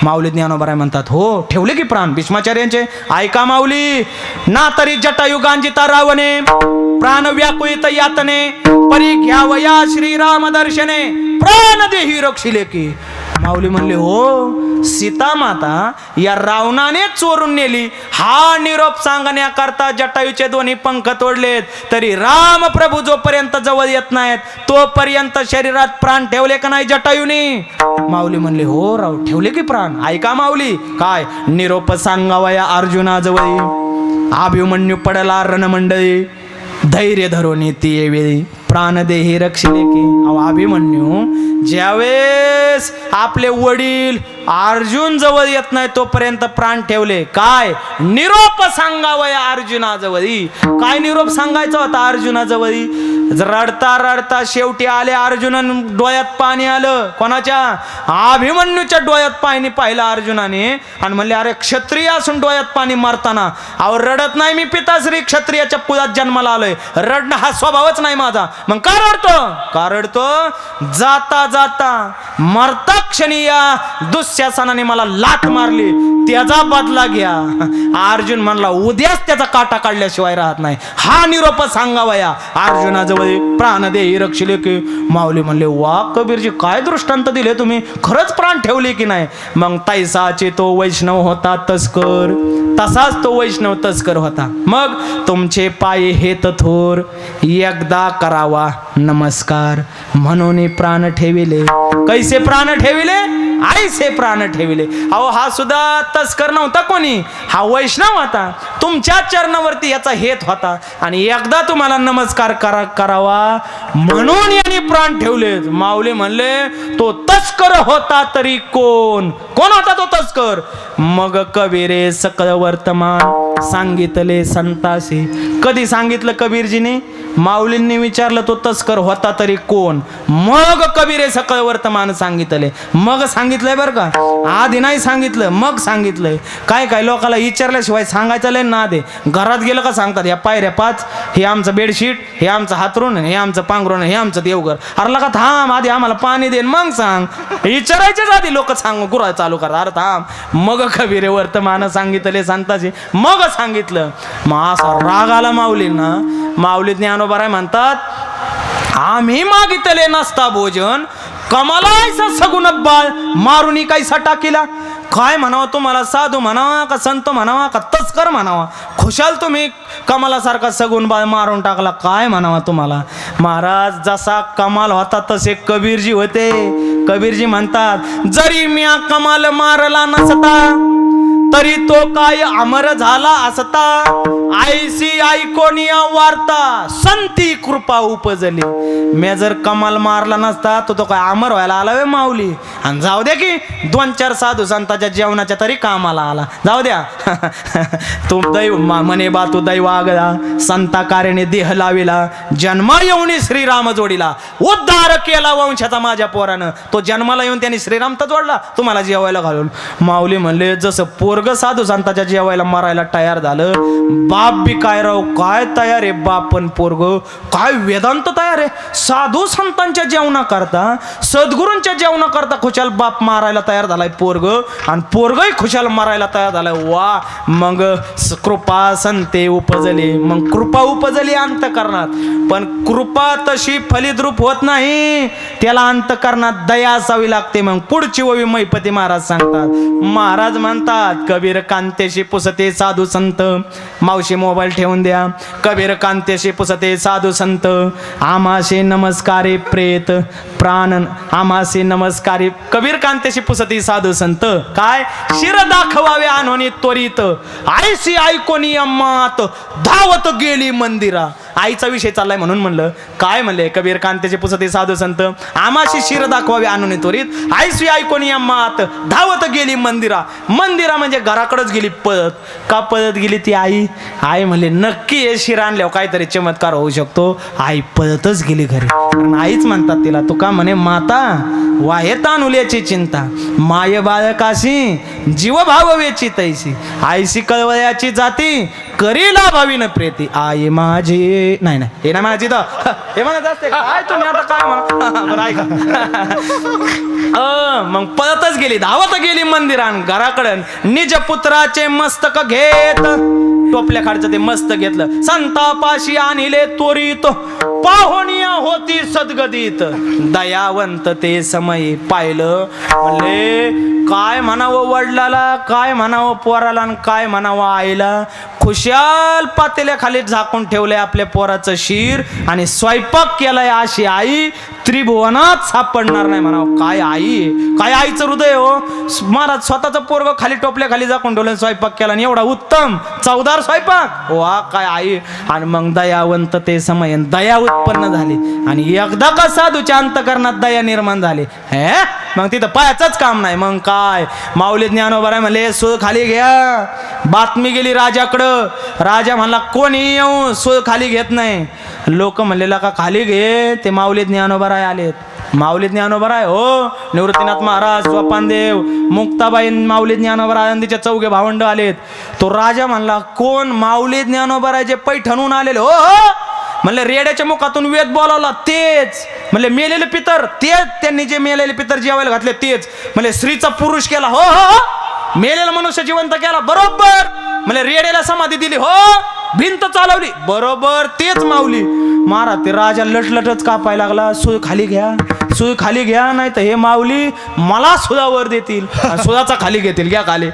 माऊली ज्ञानोबा म्हणतात हो ठेवले की प्राण भीष्माचार्यांचे. ऐका माऊली, ना तरी जटायुगांजिता रावणे प्राण व्याकुळित यातने, परी घ्यावया श्रीराम दर्शने प्राण देही रक्षिले की. माऊली म्हणले हो सीता माता या रावणाने चोरून नेली, हा निरोप सांगण्याकरता जटायूचे दोन्ही पंख तोडलेत, तरी राम प्रभू जोपर्यंत जवळ येत नाहीत तोपर्यंत शरीरात प्राण ठेवले का नाही जटायूने. माऊली म्हणले हो राव ठेवले की प्राण. ऐका माऊली काय निरोप सांगावया अर्जुनाजवळी, अभिमन्यू पडला रणमंडळी, धैर्य धरून ती वेळी प्राण देही रक्षिले की. अभिमन्यू ज्यावेळेस आपले वडील अर्जुन जवळ येत नाही तोपर्यंत प्राण ठेवले. काय निरोप सांगावया अर्जुनाजवळी. काय निरोप सांगायचा होता अर्जुनाजवळी. रडता रडता शेवटी आले अर्जुन, डोळ्यात पाणी आलं. कोणाच्या, अभिमन्यूच्या डोळ्यात पाणी पाहिलं अर्जुनाने आणि म्हणले अरे क्षत्रिय असून डोळ्यात पाणी मारताना. अहो रडत नाही मी पिताश्री, क्षत्रियाच्या कुळात जन्माला आलोय, रडणं हा स्वभावच नाही माझा. मग का रडतो, का रडतो, जाता जाता मरता क्षणी या दुःशासनाने मला लाथ मारली त्याचा बदला घ्या. अर्जुन म्हणला उद्याच त्याचा काटा काढल्याशिवाय राहत नाही. हा निरोप सांगावया अर्जुनाजवळ प्राण देही रक्षिले की. माऊली म्हणले वा कबीरजी काय दृष्टांत दिले तुम्ही, खरंच प्राण ठेवले की नाही. मग तैसाचे तो वैष्णव होता तस्कर, तसाच तो वैष्णव तस्कर होता. मग तुमचे पाय हेत थोर, एकदा करावा नमस्कार, म्हणून प्राण ठेविले. कैसे प्राण ठेविले, आईसे प्राण ठेविले. अहो हा सुद्धा तस्कर नव्हता कोणी, हा वैष्णव होता. तुमच्या चरणावरती याचा हेत होता आणि एकदा तुम्हाला नमस्कार करावा म्हणून यांनी प्राण ठेवले. माऊली म्हणले तो तस्कर होता तरी कोण होता तो तस्कर. मग कबीरे सकळ वर्तमान सांगितले संतासी. कधी सांगितलं कबीरजीने, माऊलींनी विचारलं तो तस्कर होता तरी कोण. मग कबीरे सकळ वर्तमान सांगितले. मग सांगितलंय बरं का, आधी नाही सांगितलं मग सांगितलंय. काय काय लोकाला विचारल्याशिवाय सांगायचं लय ना दे. घरात गेलं का सांगतात या पायऱ्या 5, हे आमचं बेडशीट, हे आमचं हातरून, हे आमचं पांघरून, हे आमचं देवघर. अरे लका थांब आधी आम्हाला पाणी देन मग सांग. विचारायचेच आधी लोक सांग गुरा चालू करतात. अरे थांब. मग कबीरे वर्तमान सांगितले संताची, मग सांगितलं. मग असा राग आला माऊलींना. माऊली ज्ञानोबा म्हणतात आम्ही मागितले नसता भोजन, कमलायचा सगुण बाळ मारुनी कैसा टाकीला. काय म्हणावं तुम्हाला, साधू म्हणावा का संत म्हणावा का तस्कर म्हणावा, खुशाल तुम्ही कमालासारखा सगुण बाळ मारून टाकला. काय म्हणावा तुम्हाला. महाराज जसा कमाल होता तसे कबीरजी होते. कबीरजी म्हणतात जरी मी कमाल मारला नसता तरी तो काय अमर झाला असता, आईसी ऐकोनिया वार्ता संती कृपा उपजली. मी जर कमाल मारला नसता तो काय अमर व्हायला आला वे माऊली. आणि जाऊ द्या की 2-4 साधू संतांच्या जेवणाच्या तरी कामाला आला. जाऊ द्या तू दैव म्हणे बा तू दैव आगळा, संता कार्याने देह लाविला, जन्मा येऊन श्रीराम जोडीला, उद्धार केला वंशाचा माझ्या पोरानं. तो जन्माला येऊन त्यांनी श्रीराम तर जोडला तुम्हाला जेवायला घालून. माऊली म्हणले जसं पोरग साधू संतांच्या जेवायला मारायला तयार झालं, बाप बी काय राव काय तयार आहे. बाप पण पोरग काय वेदांत तयार आहे. साधू संतांच्या जेवणा करता, सद्गुरूंच्या जेवणा करता खुशाल बाप मारायला तयार झालाय पोरग, आणि पोरगही खुशाल मारायला तयार झालाय. वा. मग कृपा संते उपजली. मग कृपा उपजली अंतकरणात. पण कृपा तशी फलिद्रूप होत नाही, त्याला अंतकरणात दया असावी लागते. मग पुढची ओवी मैपती महाराज सांगतात. महाराज म्हणतात कबीर कांतेशी पुसते साधू संत. मावशी मोबाईल ठेवून द्या. कबीर कांतेशी पुसते साधू संत, आमाशे नमस्कारे प्रेत प्राण आमासे नमस्कारी. कबीर कांतेशी पुसती साधू संत, काय शिर दाखवावे आणोनी त्वरित, आईशी ऐकोनी अम्मात धावत गेली मंदिरा. आईचा विषय चाललाय म्हणून म्हणलं. काय म्हणले कबीर कांतेची पुसते साधू संत, आमाशी शिर दाखवावे आणून त्वरित, आईशी ऐकोनी अम्मात धावत गेली मंदिरा. मंदिरा म्हणजे घराकडेच गेली पळत. का पळत गेली ती आई? आई म्हणले नक्की हे शिर आणल्यावर काहीतरी चमत्कार होऊ शकतो. आई पळतच गेली घरी. कारण आईच म्हणतात तिला. तुका म्हणे माता वाहे तानुल्याची चिंता, माय बाळकाशी जीव भाव वेची तैसी, आईशी कळवळ्याची जाती करीला भावीन प्रेती. आई माझी नाही हे नाही माझी तर हे म्हणत असते काय तुम्ही आता काय म्हणा. बरं ऐका. मग पळतच गेली, धावत गेली मंदिरान घराकडं. निज पुत्राचे मस्तक घेत, टोपल्या खाडचं ते मस्त घेतलं, संतापाशी आणले त्वरित, पाहुणिया होती सद्गदित. दयावंत ते समय पाहिलं, म्हणले काय म्हणावं वडिलाला, काय म्हणावं पोराला, आणि काय म्हणावं आईला. खुशाल पातेल्या खाली झाकून ठेवलंय आपल्या पोराचं शिर आणि स्वयंपाक केलाय. अशी आई त्रिभुवनात सापडणार नाही म्हणावं. काय आई, काय आईचं हृदय हो. महाराज स्वतःचं पोरग खाली टोपल्या खाली झाकून ठेवलं, स्वयंपाक केला आणि एवढा उत्तम चवदार स्वयंपाक. वा काय आई. आणि मग दयावंत ते समय, दया उत्पन्न झाली आणि एकदा का साधूच्या अंतकरणात दया निर्माण झाली. हे मग तिथं पायाचंच काम नाही. मग काय माऊली ज्ञानोबा म्हणले सूळ खाली घ्या. बातमी गेली राजाकडं. राजा म्हणला कोणी येऊ सूळ खाली घेत नाही. लोक म्हणलेला का खाली घे. ते माऊली ज्ञानोबा आलेत. माऊली ज्ञानोबा हो, निवृत्तीनाथ महाराज, स्वपानदेव, मुक्ताबाई, माऊली ज्ञानोबा आनंदीचे चौघे भावंड आलेत. तो राजा म्हणला कोण? माऊली ज्ञानोबा जे पैठणून आलेले. हो हो म्हणले रेड्याच्या मुखातून वेद बोलावला तेच. म्हणले मेलेले पितर तेच, त्यांनी जे मेलेले पितर जेवायला घातले तेच. म्हणले स्त्रीचा पुरुष केला. हो हो मेलेला मनुष्य जिवंत केला. बरोबर. म्हणले रेड्याला समाधी दिली. हो भिंत चालवली. बरोबर तेच माऊली. महाराज ते राजा लटलटच कापायला लागला. सूळ खाली घ्या, सूळ खाली घ्या, नाही तर हे माऊली मला सुळावर देतील, सुळाचा खाली घेतील. घ्या खाली.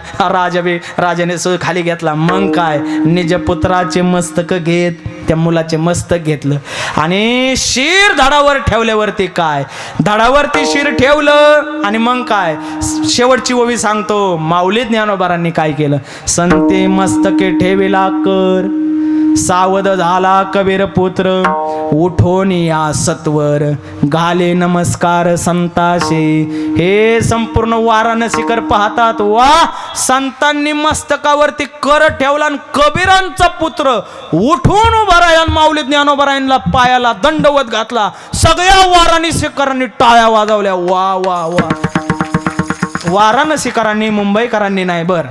राजाने सूळ खाली घेतला. मग काय निज पुत्राचे मस्तक घेत त्या मुलाचे मस्तक घेतलं आणि शिर धडावर ठेवल्यावरती काय धडावरती शिर ठेवलं. आणि मग काय शेवटची ओवी सांगतो माऊली ज्ञानोबारांनी काय केलं. संते मस्तके ठेविला कर, सावध झाला कबीर पुत्र, उठोन या सत्वर घाले नमस्कार संताशे. हे संपूर्ण वाराणसीकर पाहतात. वा संतांनी मस्तकावरती कर ठेवला आणि कबीरांचा पुत्र उठून उभा राहिला. माऊली ज्ञानोबरायांना पायाला दंडवत घातला. सगळ्या वाराणसीकरांनी टाळ्या वाजवल्या. वा वा वा. वाराणसीकरांनी, मुंबईकरांनी नाही बर.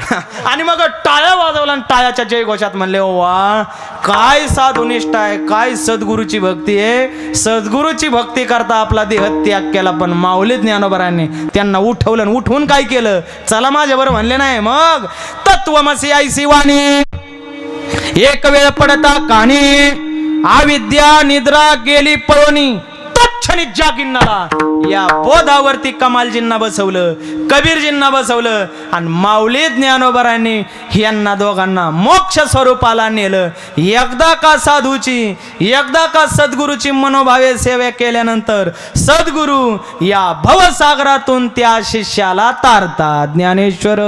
आणि मग टाळ्या वाजवल्या आणि टाळ्याच्या जयघोषात म्हणले वा काय साधुनिष्ठ आहे, काय सद्गुरूची भक्ती आहे. सद्गुरूची भक्ती करता आपला देह त्याग केला. पण माऊली ज्ञानोबरांनी त्यांना उठवलं. उठवून काय केलं चला माझ्यावर म्हणले नाही. मग तत्वमसी ऐसी वाणी एक वेळ पडता कानी, अविद्या निद्रा गेली पळोनी, तत्क्षणी जागिन्नाला. या बोधावरती कमालजींना बसवलं, कबीरजींना बसवलं आणि माऊली ज्ञानोबरांनी यांना दोघांना मोक्ष स्वरूपाला नेलं. एकदा का साधूची, एकदा का सद्गुरूची मनोभावे सेवा केल्यानंतर सद्गुरू या भवसागरातून त्या शिष्याला तारतात. ज्ञानेश्वर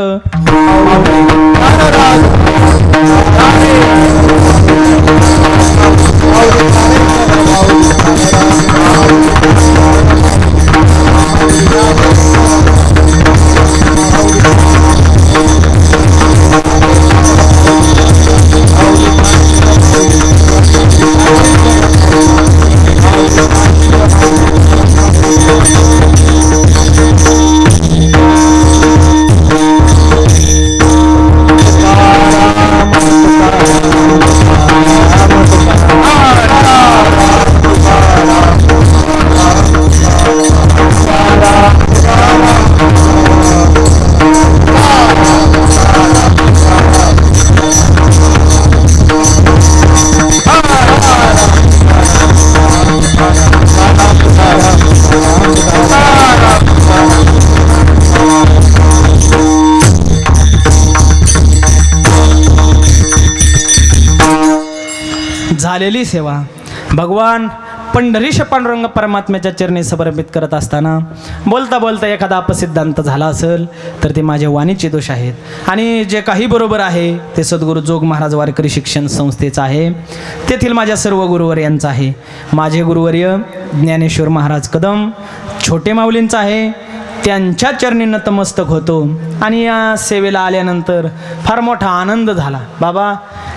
झालेली सेवा भगवान पंढरीश पांडुरंग परमात्म्याच्या चरणी समर्पित करत असताना बोलता बोलता एखादा अपसिद्धांत झाला असेल तर ते माझ्या वाणीचे दोष आहेत आणि जे काही बरोबर आहे ते सद्गुरू जोग महाराज वारकरी शिक्षण संस्थेचं आहे, तेथील माझ्या सर्व गुरुवर्यांचं आहे. माझे गुरुवर्य ज्ञानेश्वर महाराज कदम छोटे माऊलींचं आहे, त्यांच्या चरणी नतमस्तक होतो. आणि या सेवेला आल्यानंतर फार मोठा आनंद झाला. बाबा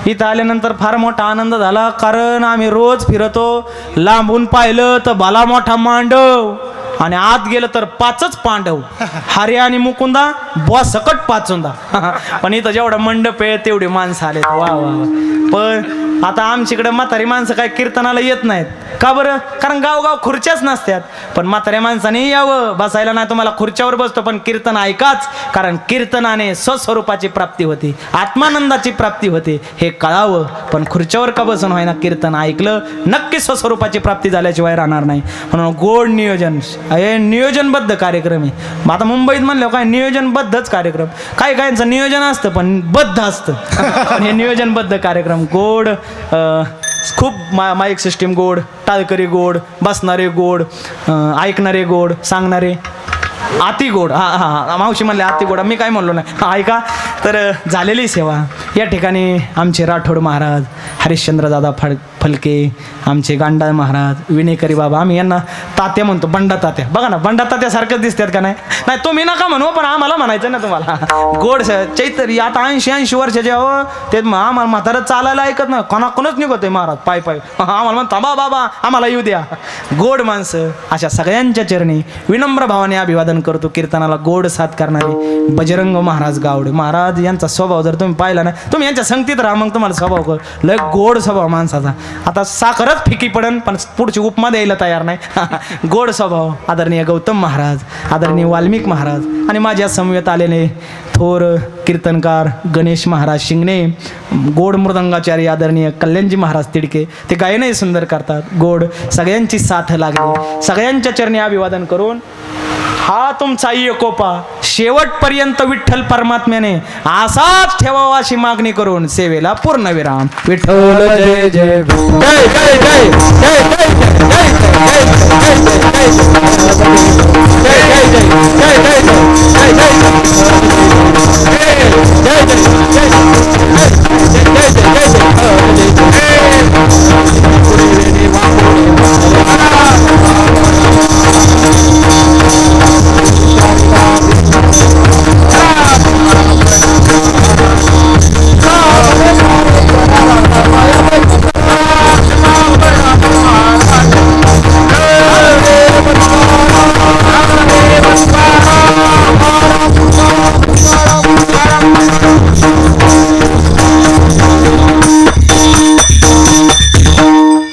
इथं आल्यानंतर फार मोठा आनंद झाला, कारण आम्ही रोज फिरतो, लांबून पाहिलं तर भला मोठा मांडव आणि आत गेलं तर 5च पांडव, हरे आणि मुकुंदा बॉसकट पाचुंदा. पण इथं जेवढं मंडप आहे तेवढी माणसं आले. वा वा. पण आता आमच्याकडे म्हातारी माणसं काय कीर्तनाला येत नाहीत. का बरं? कारण गावगाव खुर्च्याच नसतात. पण म्हाताऱ्या माणसाने यावं, बसायला नाही तुम्हाला खुर्च्यावर बसतो, पण कीर्तन ऐकाच, कारण कीर्तनाने स्वस्वरूपाची प्राप्ती होते, आत्मानंदाची प्राप्ती होते हे कळावं. पण खुर्च्यावर का बसून व्हायना कीर्तन ऐकलं नक्की स्वस्वरूपाची प्राप्ती झाल्याशिवाय राहणार नाही. म्हणून गोड नियोजन, हे नियोजनबद्ध कार्यक्रम आहे. आता मुंबईत म्हणलं काय नियोजनबद्धच कार्यक्रम, काही काहींचं नियोजन असतं पण बद्ध असतं. हे नियोजनबद्ध कार्यक्रम गोड, खूप माईक सिस्टीम गोड, टाळकरी गोड, बसणारे गोड, ऐकणारे गोड, सांगणारे अति गोड. हां हां हां, मावशी म्हणले अति गोड, मी काय म्हणलो नाही. ऐका तर झालेली सेवा या ठिकाणी आमचे राठोड महाराज, हरिश्चंद्र दादा फलके, आमचे गांडा महाराज, विनेकरी बाबा, आम्ही यांना तात्या म्हणतो, बंडा तात्या. बघा ना, बंडा तात्यासारखंच दिसतात का नाही? नाही तुम्ही नका म्हणू, पण आम्हाला म्हणायचं ना तुम्हाला. गोड चैतरी आता 80 वर्षाचे हो, ते आम्हाला म्हातारं चालायला ऐकत ना, कोणाकोणच निघतोय महाराज पाय पाय. आम्हाला म्हणतो थांबा बाबा, आम्हाला येऊ द्या. गोड माणसं अशा सगळ्यांच्या चरणी विनम्र भावाने अभिवादन करतो. कीर्तनाला गोड साथ करणारे बजरंग महाराज गावडे महाराज यांचा स्वभाव जर तुम्ही पाहिला ना, तुम्ही यांच्या संगतीत राहा, मग तुम्हाला स्वभाव कर, लय गोड स्वभाव माणसाचा. आता साखरच फिकी पडन पण पुढची उपमा द्यायला तयार नाही. गोड स्वभाव आदरणीय गौतम महाराज, आदरणीय वाल्मिक महाराज आणि माझ्या समवेत आलेले थोर कीर्तनकार गणेश महाराज शिंगणे, गोड मृदंगाचार्य आदरणीय कल्याणजी महाराज तिडके, ते गायनही सुंदर करतात. गोड सगळ्यांची साथ लागली. सगळ्यांच्या चरणी अभिवादन करून हा तुमचा एकोपा शेवटपर्यंत विठ्ठल परमात्म्याने असाच ठेवावा अशी मागणी करून सेवेला पूर्णविराम. विठ्ठल जय जय जय जय जय जय जय जय जय जय जय जय